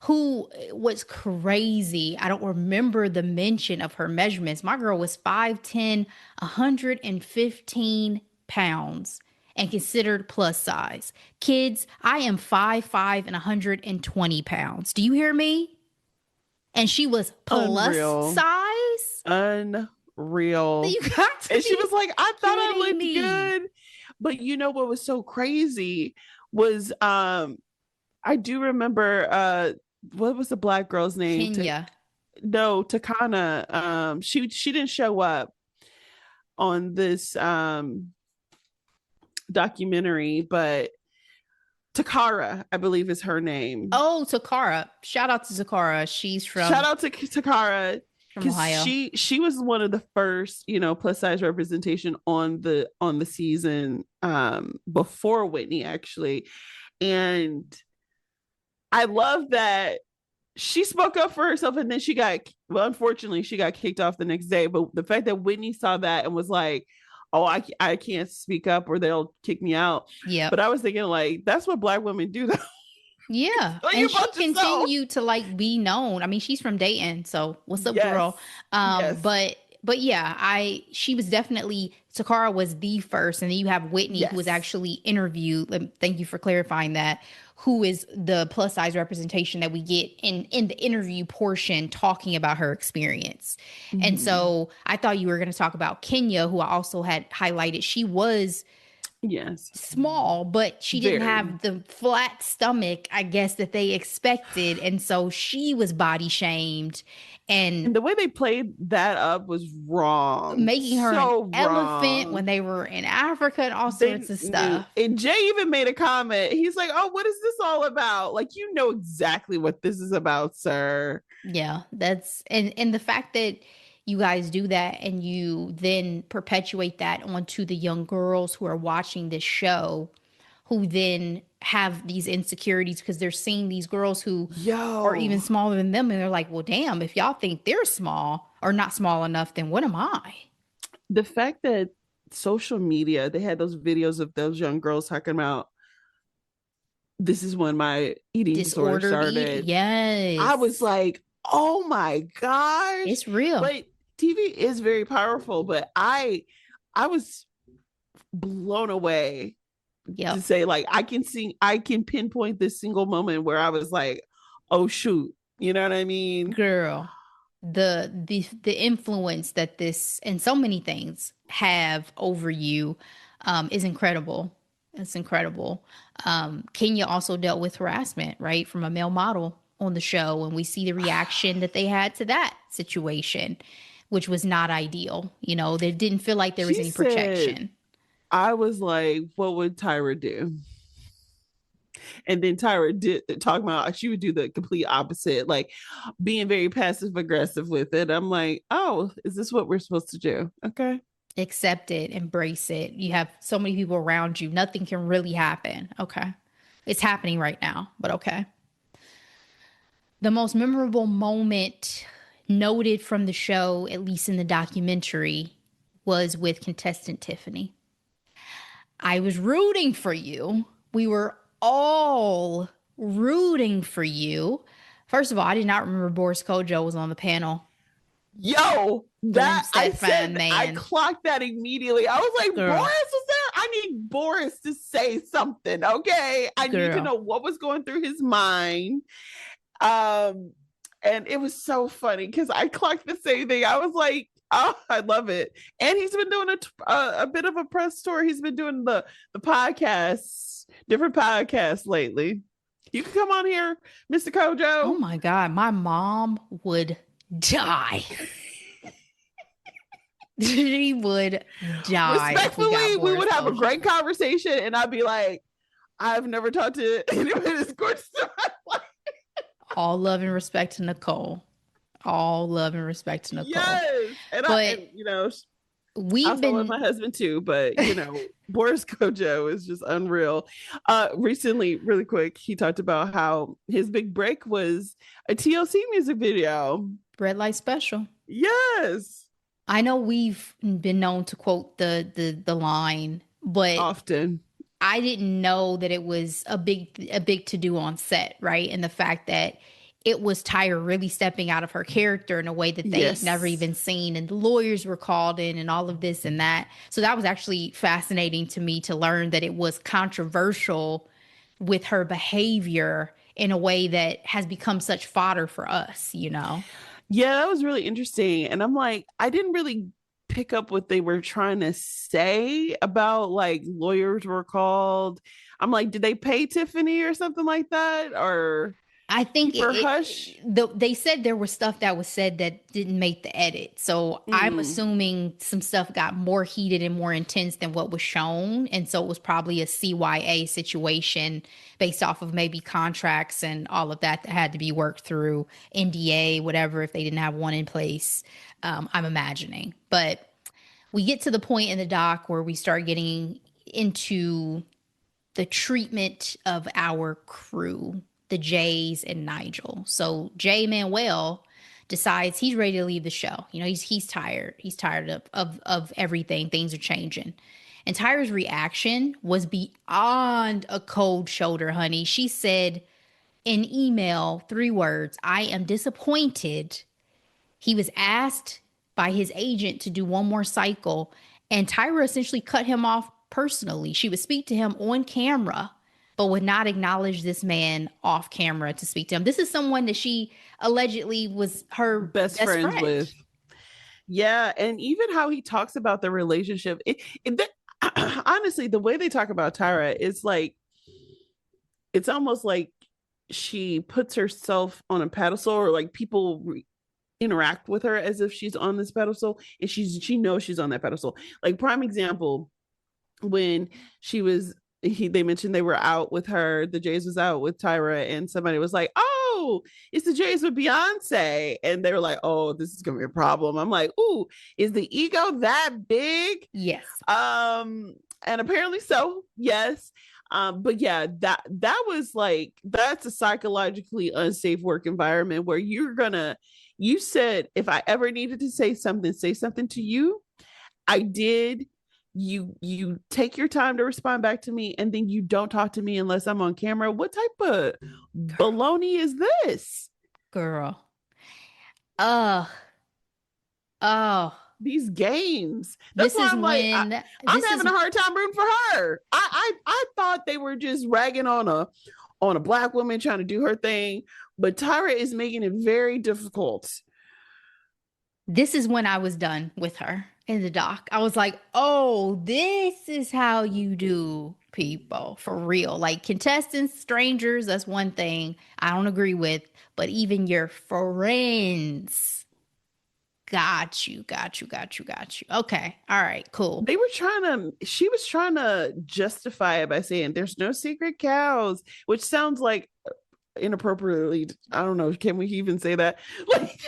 who was crazy. I don't remember the mention of her measurements. My girl was 5'10", 115 pounds and considered plus size. Kids, I am 5'5" and 120 pounds. Do you hear me? And she was plus size. Unreal. You got to and she was like, I thought I looked good. But you know what was so crazy was I do remember what was the black girl's name? Kenya. Takana. She didn't show up on this documentary, but Takara, I believe is her name. Oh, Takara. Shout out to Takara. Shout out to Takara. From Ohio. She was one of the first, plus size representation on the season before Whitney, actually. And I love that she spoke up for herself, and then unfortunately she got kicked off the next day. But the fact that Whitney saw that and was like, oh, I can't speak up or they'll kick me out. Yeah. But I was thinking, like, that's what Black women do, though. Yeah. And she continued to like be known. I mean, she's from Dayton, so what's up, girl? Yes. But yeah, she was definitely, Takara was the first, and then you have Whitney, who was actually interviewed. Thank you for clarifying that. Who is the plus size representation that we get in the interview portion, talking about her experience. Mm-hmm. And so I thought you were going to talk about Kenya, who I also had highlighted. She was small, but she didn't have the flat stomach, I guess, that they expected. And so she was body shamed. And the way they played that up was wrong. Making her an elephant when they were in Africa and all sorts of stuff. And Jay even made a comment. He's like, oh, what is this all about? Like, you know exactly what this is about, sir. Yeah, that's and the fact that you guys do that and you then perpetuate that onto the young girls who are watching this show, who then have these insecurities because they're seeing these girls who are even smaller than them, and they're like, well, damn, if y'all think they're small or not small enough, then what am I? The fact that social media, they had those videos of those young girls talking about, this is when my eating disorder started. Yes. I was like, oh my gosh. It's real. But TV is very powerful, but I was blown away to say, like, I can pinpoint this single moment where I was like, oh shoot, you know what I mean? Girl, the influence that this and so many things have over you is incredible. It's incredible. Kenya also dealt with harassment, right, from a male model on the show, and we see the reaction that they had to that situation, which was not ideal. You know, they didn't feel like there was She any said, protection. I was like, what would Tyra do? And then Tyra did talk about she would do the complete opposite, like being very passive aggressive with it. I'm like, oh, is this what we're supposed to do? Okay. Accept it, embrace it. You have so many people around you. Nothing can really happen. Okay. It's happening right now, but okay. The most memorable moment noted from the show, at least in the documentary, was with contestant Tiffany. I was rooting for you. We were all rooting for you. First of all, I did not remember Boris Kojo was on the panel. Yo, that I said, man. I clocked that immediately. I was like, Girl. Boris was there. I need Boris to say something. Okay. I need to know what was going through his mind. And it was so funny because I clocked the same thing. I was like, oh, I love it. And he's been doing a bit of a press tour. He's been doing the podcasts, different podcasts lately. You can come on here, Mr. Kojo. Oh my God, my mom would die. She would die. Respectfully, we would have a great conversation, and I'd be like, I've never talked to anyone as gorgeous in my life. All love and respect to Nicole. All love and respect to Nicole. Yes. And you know, we've been with my husband too, but you know, Boris Kojo is just unreal. Recently, really quick, he talked about how his big break was a TLC music video. Red Light Special. Yes. I know we've been known to quote the line, but often. I didn't know that it was a big to do on set, right? And the fact that it was Tyra really stepping out of her character in a way that they had never even seen, and the lawyers were called in and all of this and that. So that was actually fascinating to me to learn that it was controversial with her behavior in a way that has become such fodder for us, you know? Yeah, that was really interesting. And I'm like, I didn't really pick up what they were trying to say about like lawyers were called. I'm like, did they pay Tiffany or something like that? Or I think hush? They said there was stuff that was said that didn't make the edit. So I'm assuming some stuff got more heated and more intense than what was shown. And so it was probably a CYA situation based off of maybe contracts and all of that had to be worked through, NDA, whatever, if they didn't have one in place. I'm imagining. But we get to the point in the doc where we start getting into the treatment of our crew, the Jays and Nigel. So Jay Manuel decides he's ready to leave the show. You know, he's tired. He's tired of everything. Things are changing. And Tyra's reaction was beyond a cold shoulder, honey. She said in email 3 words, I am disappointed. He was asked by his agent to do one more cycle, and Tyra essentially cut him off personally. She would speak to him on camera, but would not acknowledge this man off camera to speak to him. This is someone that she allegedly was her best friend with. Yeah, and even how he talks about the relationship. Honestly, the way they talk about Tyra is like, it's almost like she puts herself on a pedestal, or like people interact with her as if she's on this pedestal, and she knows she's on that pedestal. Like, prime example, when they mentioned they were out with her, the Jays was out with Tyra, and somebody was like, oh, it's the Jays with Beyonce, and they were like, oh, this is gonna be a problem. I'm like, ooh, is the ego that big? Yes. And apparently so, yes. But yeah, that was like, that's a psychologically unsafe work environment where you said, if I ever needed to say something to you. I did. You take your time to respond back to me, and then you don't talk to me unless I'm on camera. What type of baloney is this? Girl. These games. That's why I'm having a hard time rooting for her. I thought they were just ragging on on a Black woman trying to do her thing. But Tyra is making it very difficult. This is when I was done with her in the doc. I was like, oh, this is how you do people for real. Like contestants, strangers, that's one thing I don't agree with. But even your friends, got you. Okay. All right, cool. She was trying to justify it by saying there's no secret cows, which sounds like inappropriately, I don't know, can we even say that? Like,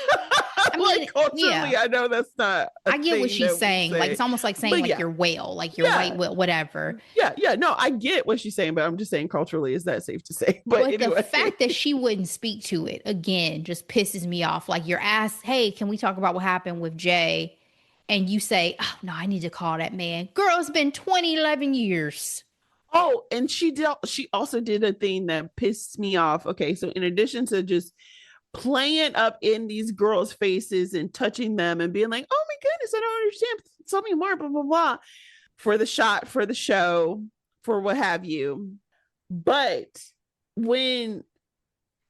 I mean, like culturally, yeah. I know that's not. I get what she's saying. Like it's almost like saying like your whale, like your white whale, whatever. Yeah. No, I get what she's saying, but I'm just saying culturally, is that safe to say? But anyway. The fact that she wouldn't speak to it again just pisses me off. Like you're asked, hey, can we talk about what happened with Jay? And you say, oh no, I need to call that man. Girl, it's been 11 years. Oh, and she also did a thing that pissed me off. Okay, so in addition to just playing up in these girls' faces and touching them and being like, oh my goodness, I don't understand. Tell me more, blah, blah, blah. For the shot, for the show, for what have you. But when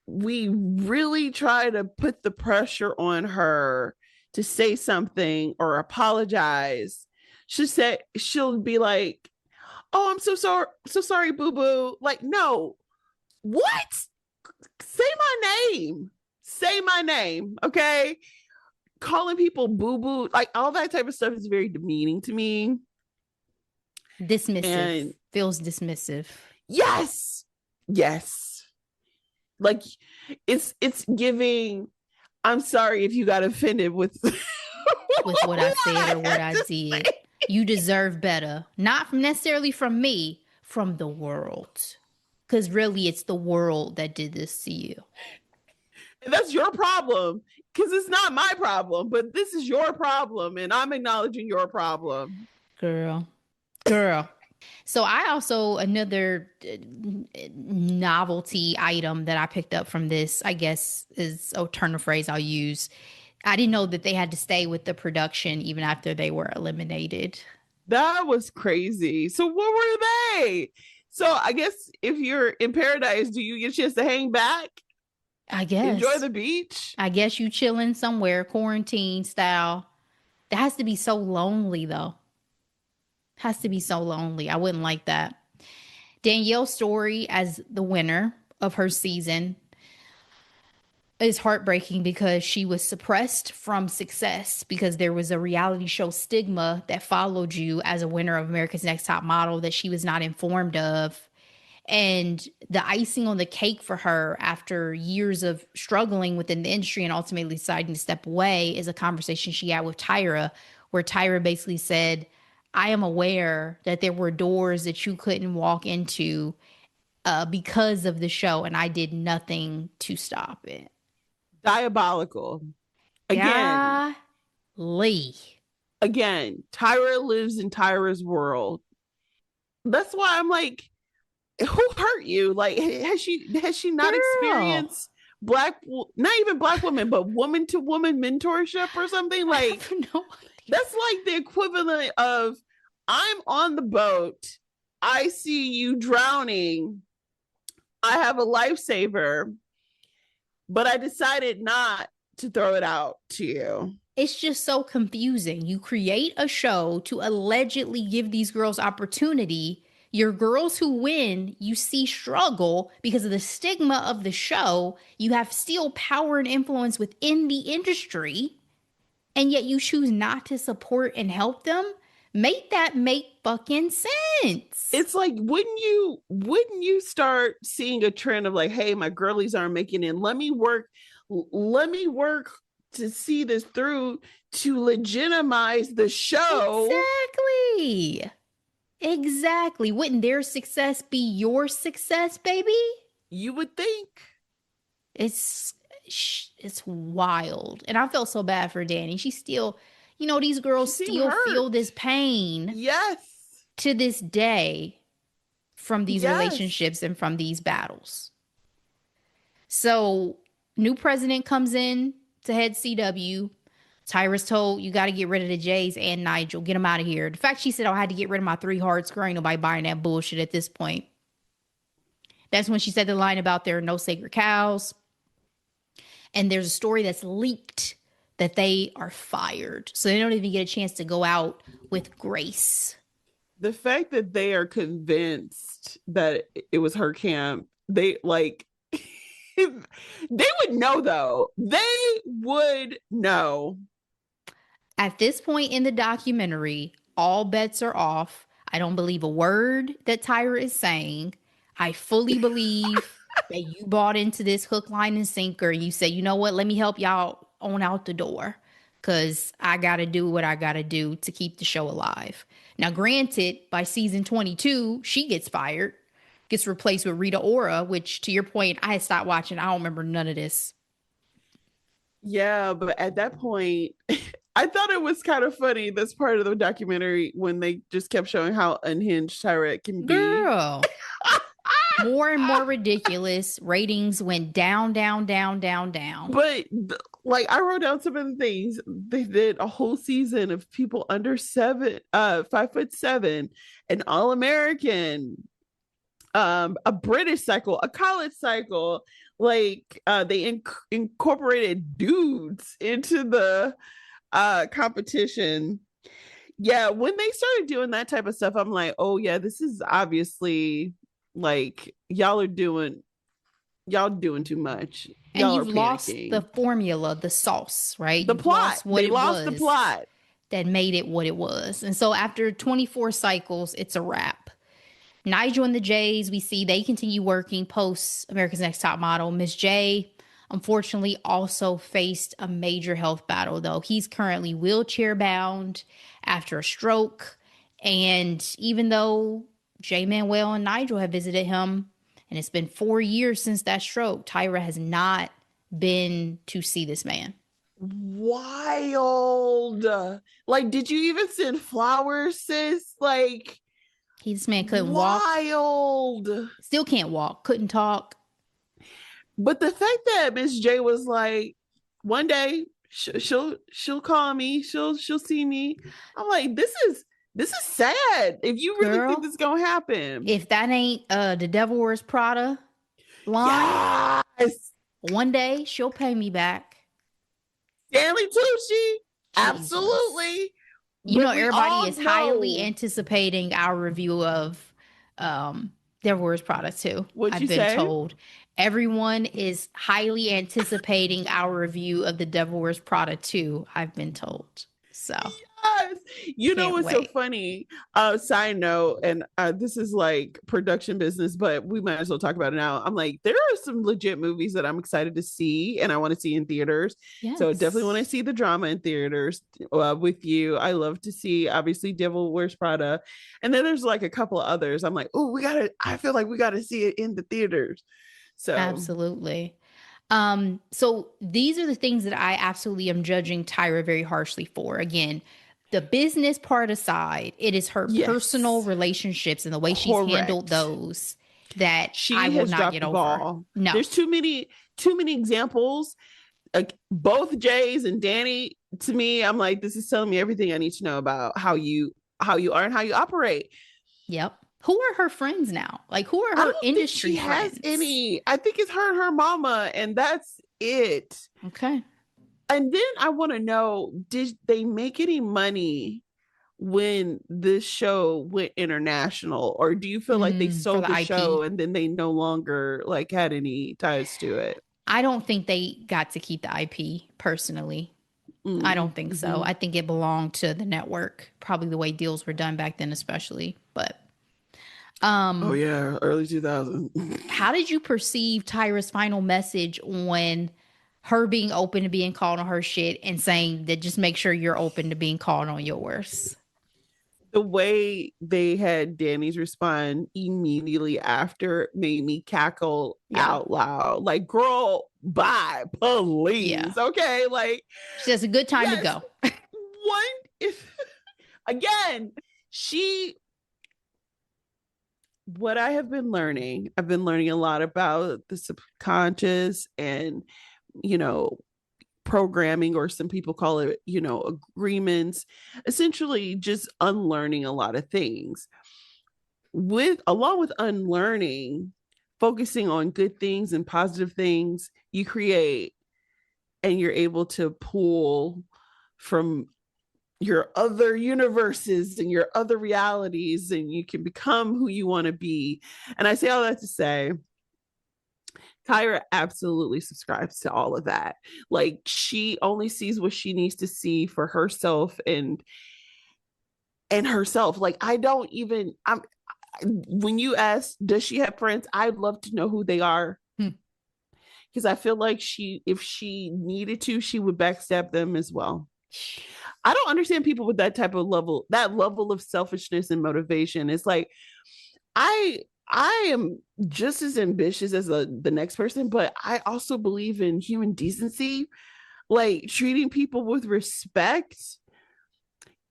we really try to put the pressure on her to say something or apologize, she'll be like, oh, I'm so sorry, boo-boo. Like, no. What? Say my name, okay? Calling people boo-boo, like all that type of stuff is very demeaning to me. Dismissive. Feels dismissive. Yes. Like it's giving, I'm sorry if you got offended with what I said or what I did. You deserve better. Not necessarily from me, from the world. Because really, it's the world that did this to you. And that's your problem. Because it's not my problem, but this is your problem. And I'm acknowledging your problem. Girl. So I also, another novelty item that I picked up from this, I guess is a turn of phrase I'll use. I didn't know that they had to stay with the production even after they were eliminated. That was crazy. So what were they? So I guess if you're in paradise, do you get a chance to hang back? I guess. Enjoy the beach? I guess you chilling somewhere, quarantine style. That has to be so lonely, though. Has to be so lonely. I wouldn't like that. Danielle's story as the winner of her season is heartbreaking because she was suppressed from success because there was a reality show stigma that followed you as a winner of America's Next Top Model that she was not informed of. And the icing on the cake for her after years of struggling within the industry and ultimately deciding to step away is a conversation she had with Tyra, where Tyra basically said, I am aware that there were doors that you couldn't walk into because of the show, and I did nothing to stop it. Diabolical. Again, Tyra lives in Tyra's world. That's why I'm like, who hurt you? Like, has she not experienced not even Black women, but woman to woman mentorship or something? Like, that's like the equivalent of, I'm on the boat, I see you drowning, I have a lifesaver, but I decided not to throw it out to you. It's just so confusing. You create a show to allegedly give these girls opportunity. Your girls who win, you see struggle because of the stigma of the show. You have still power and influence within the industry, and yet you choose not to support and help them. Make that make fucking sense. It's like, wouldn't you start seeing a trend of like, hey, my girlies aren't making it. Let me work to see this through to legitimize the show. Exactly. Wouldn't their success be your success, baby? You would think. It's wild. And I felt so bad for Danny. She still, these girls still feel this pain. Yes. To this day from these relationships and from these battles. So, new president comes in to head CW. Tyra's told, you got to get rid of the Jays and Nigel. Get them out of here. The fact she said, I had to get rid of my 3 hearts. Girl, ain't nobody buying that bullshit at this point. That's when she said the line about there are no sacred cows. And there's a story that's leaked that they are fired. So they don't even get a chance to go out with grace. The fact that they are convinced that it was her camp, they like, they would know though. They would know. At this point in the documentary, all bets are off. I don't believe a word that Tyra is saying. I fully believe that you bought into this hook, line, and sinker. You say, you know what, let me help y'all on out the door because I got to do what I got to do to keep the show alive. Now, granted, by season 22, she gets fired, gets replaced with Rita Ora, which to your point, I had stopped watching. I don't remember none of this. Yeah, but at that point, I thought it was kind of funny, this part of the documentary, when they just kept showing how unhinged Tyra can be. Girl. More and more ridiculous. Ratings went down, down, down, down, down. But like, I wrote down some of the things. They did a whole season of people under 5'7", an All-American, a British cycle, a college cycle. Like, they incorporated dudes into the competition. Yeah, when they started doing that type of stuff, I'm like, oh yeah, this is obviously like y'all doing too much. And you've lost the formula, the sauce, right? The plot. They lost the plot that made it what it was. And so after 24 cycles, it's a wrap. Nigel and the Jays, we see they continue working post America's Next Top Model. Miss J, unfortunately, also faced a major health battle, though. He's currently wheelchair bound after a stroke. And even though J Manuel and Nigel have visited him, and it's been 4 years since that stroke, Tyra has not been to see this man. Wild. Like, did you even send flowers, sis? Like, this man couldn't walk. Wild. Still can't walk. Couldn't talk. But the fact that Miss J was like, one day she'll call me. She'll see me. I'm like, this is sad. If you really think this is gonna happen, if that ain't the Devil Wears Prada line, yes, one day she'll pay me back. Stanley Tucci, absolutely. You know, everybody is highly anticipating our review of Devil Wears Prada too. I've been told. Everyone is highly anticipating our review of the Devil Wears Prada 2. I've been told. So yes. You know what's so funny? Side note, and this is like production business, but we might as well talk about it now. I'm like, there are some legit movies that I'm excited to see and I want to see in theaters. Yes. So definitely want to see the drama in theaters with you. I love to see, obviously, Devil Wears Prada. And then there's like a couple of others. I'm like, oh, I feel like we got to see it in the theaters. So absolutely. So these are the things that I absolutely am judging Tyra very harshly for. Again, the business part aside, it is her personal relationships and the way she's handled those that I will not get over. No, there's too many examples. Like both Jays and Danny, to me, I'm like, this is telling me everything I need to know about how you are and how you operate. Yep. Who are her friends now? Like, who are her industry friends? Has any? I think it's her and her mama, and that's it. Okay. And then I want to know, did they make any money when this show went international? Or do you feel like they sold the show and then they no longer like had any ties to it? I don't think they got to keep the IP personally. I don't think so. I think it belonged to the network, probably the way deals were done back then, especially. But oh yeah, early 2000s. How did you perceive Tyra's final message on her being open to being called on her shit and saying that just make sure you're open to being called on yours? The way they had Danny's respond immediately after made me cackle out loud. Like, girl, bye, please. Yeah. Okay, like she has a good time to go. Again, what I've been learning a lot about the subconscious and, you know, programming, or some people call it, you know, agreements, essentially just unlearning a lot of things. Along with unlearning, focusing on good things and positive things, you create and you're able to pull from your other universes and your other realities, and you can become who you want to be. And I say all that to say, Tyra absolutely subscribes to all of that. Like, she only sees what she needs to see for herself and herself. Like, I don't even, I'm, when you ask, does she have friends? I'd love to know who they are. Because I feel like if she needed to, she would backstab them as well. I don't understand people with that type of level, that level of selfishness and motivation. It's like, I am just as ambitious as the next person, but I also believe in human decency, like treating people with respect,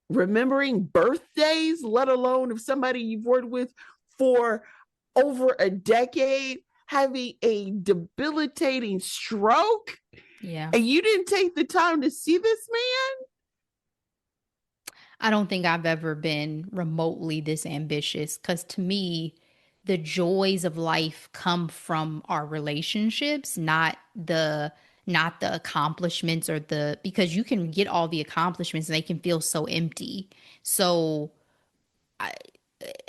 remembering birthdays, let alone if somebody you've worked with for over a decade having a debilitating stroke. Yeah. And you didn't take the time to see this man? I don't think I've ever been remotely this ambitious, because to me, the joys of life come from our relationships, not the accomplishments, or the because you can get all the accomplishments and they can feel so empty. So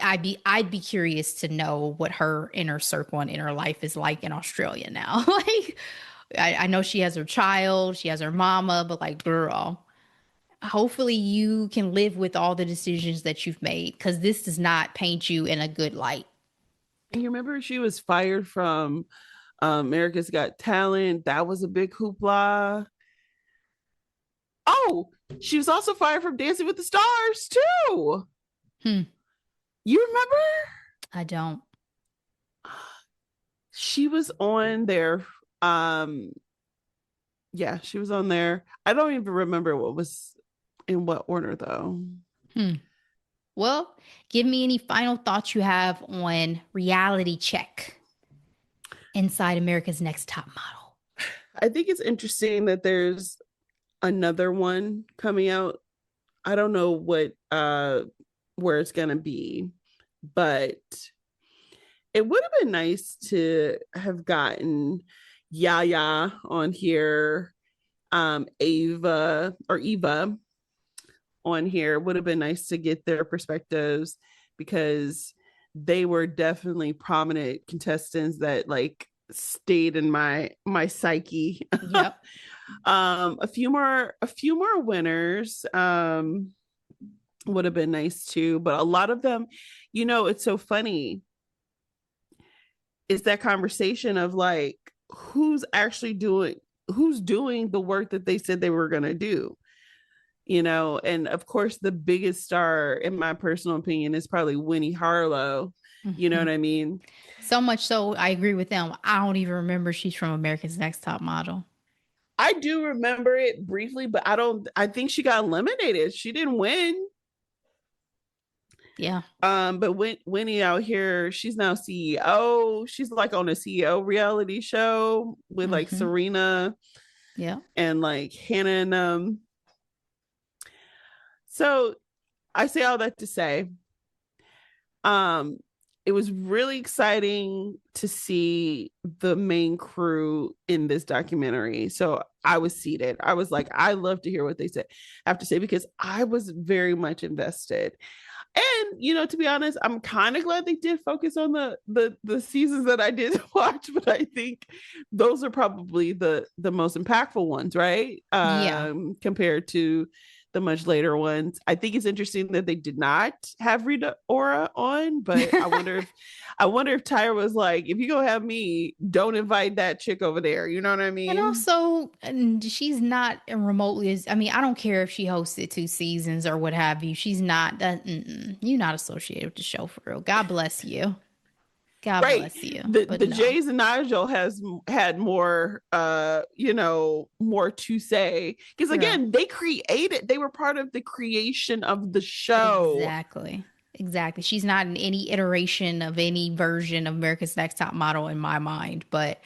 I'd be curious to know what her inner circle and inner life is like in Australia now. Like, I know she has her child, she has her mama, but like, girl, hopefully you can live with all the decisions that you've made, because this does not paint you in a good light. And you remember she was fired from America's Got Talent. That was a big hoopla. Oh, she was also fired from Dancing with the Stars too. Hmm. You remember? I don't. She was on there. Yeah, she was on there. I don't even remember what was in what order though. Hmm. Well, give me any final thoughts you have on Reality Check inside America's Next Top Model. I think it's interesting that there's another one coming out. I don't know what where it's gonna be, but it would have been nice to have gotten Yaya on here, Eva on here. Would have been nice to get their perspectives, because they were definitely prominent contestants that like stayed in my psyche. Yep. A few more winners would have been nice too, but a lot of them, it's so funny, is that conversation of like, who's doing the work that they said they were going to do. And of course the biggest star in my personal opinion is probably Winnie Harlow. You know what I mean? So much so, I agree with them. I don't even remember she's from America's Next Top Model. I do remember it briefly, but I think she got eliminated. She didn't win. Yeah. But Winnie out here, she's now CEO. She's like on a CEO reality show with like Serena, yeah, and like Hannah and So I say all that to say, it was really exciting to see the main crew in this documentary. So I was seated. I was like, I love to hear what they have to say, because I was very much invested. And to be honest, I'm kind of glad they did focus on the seasons that I did watch, but I think those are probably the most impactful ones, right? Yeah. Compared to the much later ones. I think it's interesting that they did not have Rita Ora on, but I wonder if Tyra was like, if you go have me, don't invite that chick over there. You know what I And mean? also, she's not remotely as, I mean, I don't care if she hosted 2 seasons or what have you. She's not that, you're not associated with the show for real. God bless you. God Right. bless you. But The no. Jays and Nigel has had more more to say, because again, they were part of the creation of the show. Exactly. She's not in any iteration of any version of America's Next Top Model in my mind. But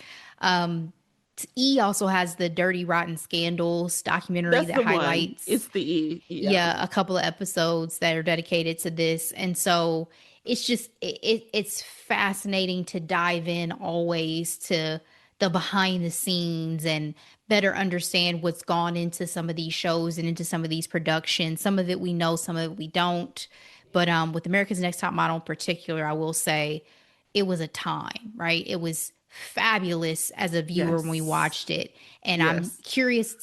E also has the Dirty Rotten Scandals documentary That's that the one. highlights, It's the E. Yeah. a couple of episodes that are dedicated to this. And so it's just it's fascinating to dive in always to the behind the scenes and better understand what's gone into some of these shows and into some of these productions. Some of it we know, some of it we don't. But with America's Next Top Model in particular, I will say it was a time, right? It was fabulous as a viewer when we Yes. watched it. And I'm Yes. curious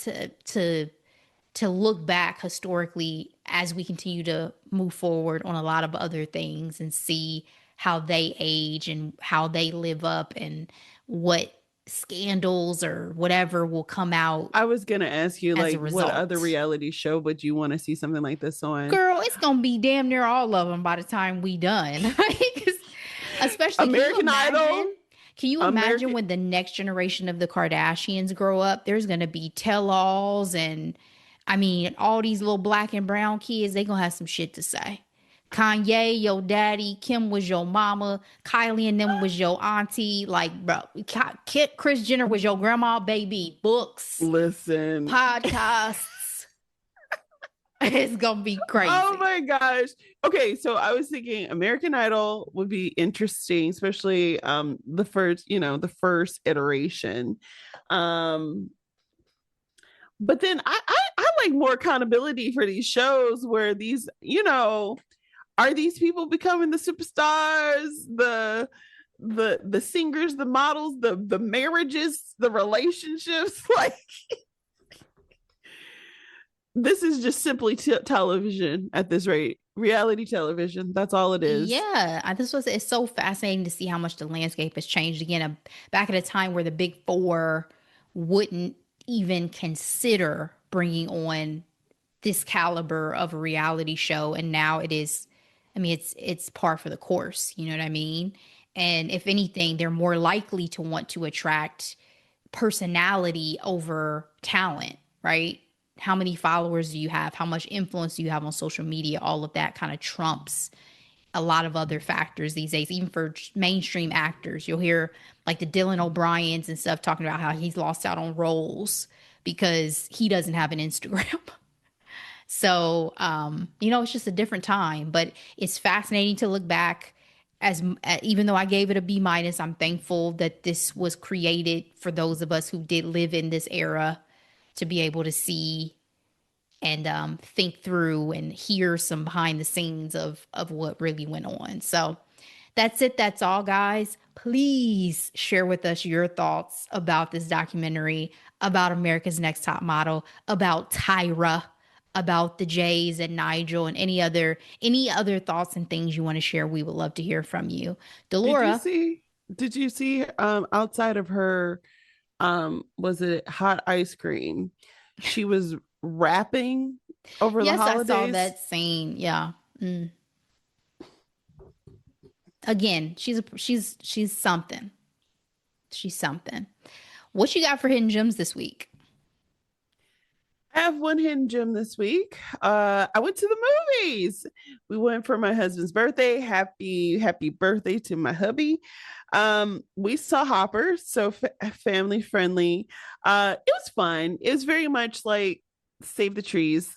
to look back historically as we continue to move forward on a lot of other things and see how they age and how they live up and what scandals or whatever will come out I was gonna ask you, as a like, what other result. reality show would you want to see something like this on? Girl, it's gonna be damn near all of them by the time we done. Especially, American Idol. can you imagine American when the next generation of the Kardashians grow up? There's gonna be tell-alls and I mean, all these little black and brown kids, they gonna have some shit to say. Kanye, your daddy, Kim was your mama, Kylie and them was your auntie. Like, bro, Kris Jenner was your grandma, baby. Books, Listen. podcasts. It's gonna be crazy. Oh my gosh. Okay, so I was thinking American Idol would be interesting, especially the first, the first iteration. Um but then I like more accountability for these shows where these, are these people becoming the superstars, the singers, the models, the marriages, the relationships? Like, this is just simply television at this rate. Reality television. That's all it is. Yeah, it's so fascinating to see how much the landscape has changed again. Back at a time where the big four wouldn't even consider bringing on this caliber of a reality show, and now it is. I mean, it's par for the course. You know what I mean? And if anything, they're more likely to want to attract personality over talent, right? How many followers do you have? How much influence do you have on social media? All of that kind of trumps a lot of other factors these days, even for mainstream actors. You'll hear like the Dylan O'Briens and stuff talking about how he's lost out on roles because he doesn't have an Instagram. So, it's just a different time, but it's fascinating to look back as even though I gave it a B minus, I'm thankful that this was created for those of us who did live in this era to be able to see and think through and hear some behind the scenes of what really went on. So that's it. That's all, guys. Please share with us your thoughts about this documentary, about America's Next Top Model, about Tyra, about the Jays and Nigel, and any other thoughts and things you want to share. We would love to hear from you. Did you Delora. see did you see outside of her was it hot ice cream? She was rapping over the Yes, I saw holidays. that scene. Yeah. Mm. Again, she's something. She's something. What you got for hidden gems this week? I have one hidden gem this week. I went to the movies. We went for my husband's birthday. Happy birthday to my hubby. We saw Hopper, so family friendly. It was fun. It was very much like Save the Trees.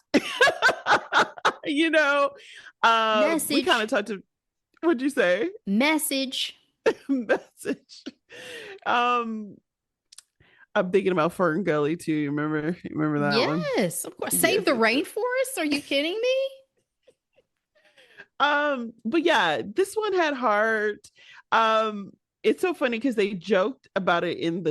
you know, we kind of Message. talked to. What'd you say? Message. Message. Um, I'm thinking about Fern Gully too. You remember that one? Yes, of course. Save Yes, the yes, yes. rainforest? Are you kidding me? But yeah, this one had heart. It's so funny because they joked about it in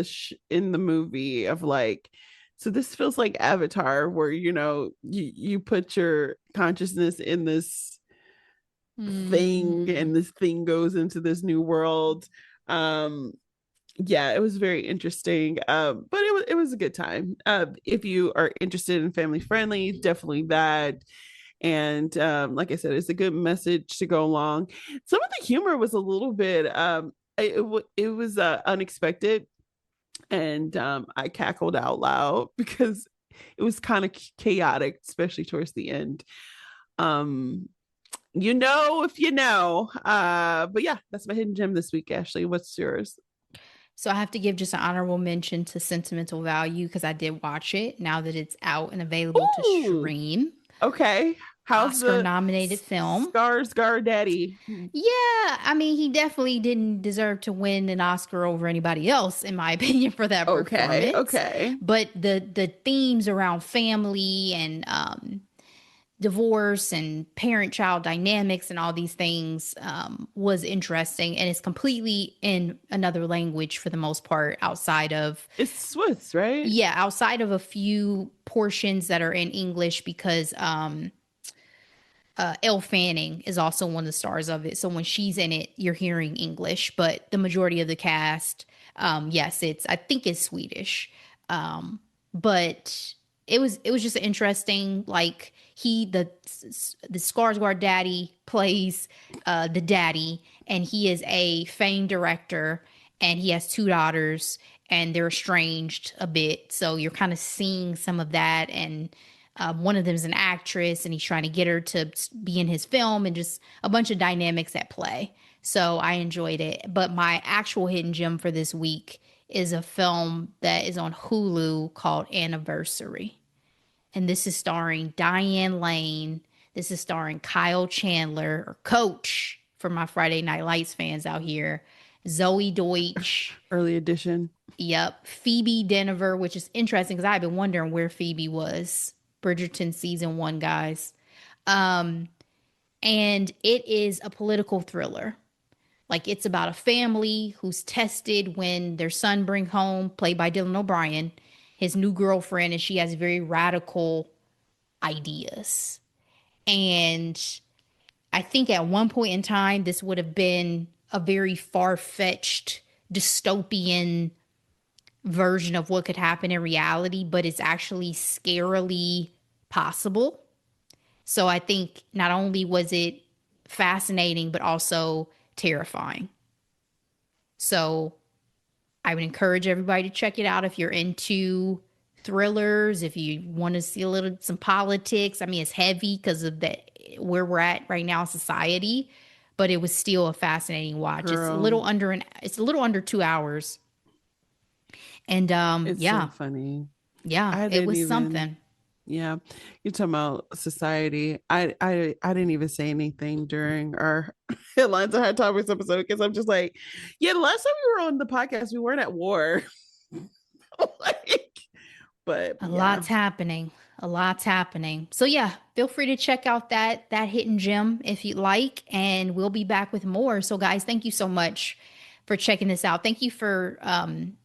the movie of like, so this feels like Avatar, where you put your consciousness in this thing, Mm. and this thing goes into this new world. Um, yeah, it was very interesting. But it was a good time. If you are interested in family friendly, definitely that. And like I said, it's a good message to go along. Some of the humor was a little bit it was unexpected, and I cackled out loud because it was kind of chaotic, especially towards the end. um if you know. But yeah, that's my hidden gem this week. Ashley, what's yours? So I have to give just an honorable mention to Sentimental Value because I did watch it now that it's out and available to Ooh, stream. okay. Oscar-nominated film. Skarsgård daddy? Yeah, I mean, he definitely didn't deserve to win an Oscar over anybody else, in my opinion, for that performance. Okay. But the themes around family and divorce and parent-child dynamics and all these things was interesting, and it's completely in another language for the most part, outside of it's Swiss, right? Yeah, outside of a few portions that are in English, because Elle Fanning is also one of the stars of it. So when she's in it, you're hearing English, but the majority of the cast, yes, I think it's Swedish. But it was just interesting. Like the Skarsgård daddy plays the daddy, and he is a famed director, and he has 2 daughters, and they're estranged a bit. So you're kind of seeing some of that, and one of them is an actress, and he's trying to get her to be in his film, and just a bunch of dynamics at play. So I enjoyed it. But my actual hidden gem for this week is a film that is on Hulu called Anniversary. And this is starring Diane Lane. This is starring Kyle Chandler, or Coach, for my Friday Night Lights fans out here. Zoe Deutsch. Early edition. Yep. Phoebe Dynevor, which is interesting because I've been wondering where Phoebe was. Bridgerton season 1, guys. And it is a political thriller. Like, it's about a family who's tested when their son brings home, played by Dylan O'Brien, his new girlfriend, and she has very radical ideas. And I think at one point in time, this would have been a very far-fetched dystopian version of what could happen in reality, but it's actually scarily possible. So I think not only was it fascinating, but also terrifying. So I would encourage everybody to check it out if you're into thrillers, if you want to see some politics. I mean, it's heavy because of where we're at right now in society, but it was still a fascinating watch. Girl. It's a little under 2 hours. And it's so funny. Yeah, it was something. Yeah, you're talking about society. I didn't even say anything during our Headlines and Hot Topics episode because I'm just like, yeah, the last time we were on the podcast, we weren't at war. But a lot's happening. So yeah, feel free to check out that hidden gem if you'd like, and we'll be back with more. So guys, thank you so much for checking this out. Thank you for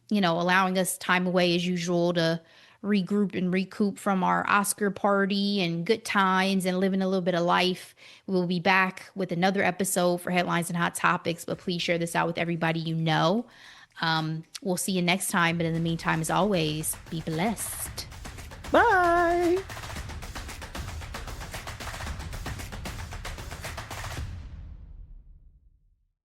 allowing us time away as usual to regroup and recoup from our Oscar party and good times and living a little bit of life. We'll be back with another episode for Headlines and Hot Topics, but please share this out with everybody you know. We'll see you next time, but in the meantime, as always, be blessed. Bye.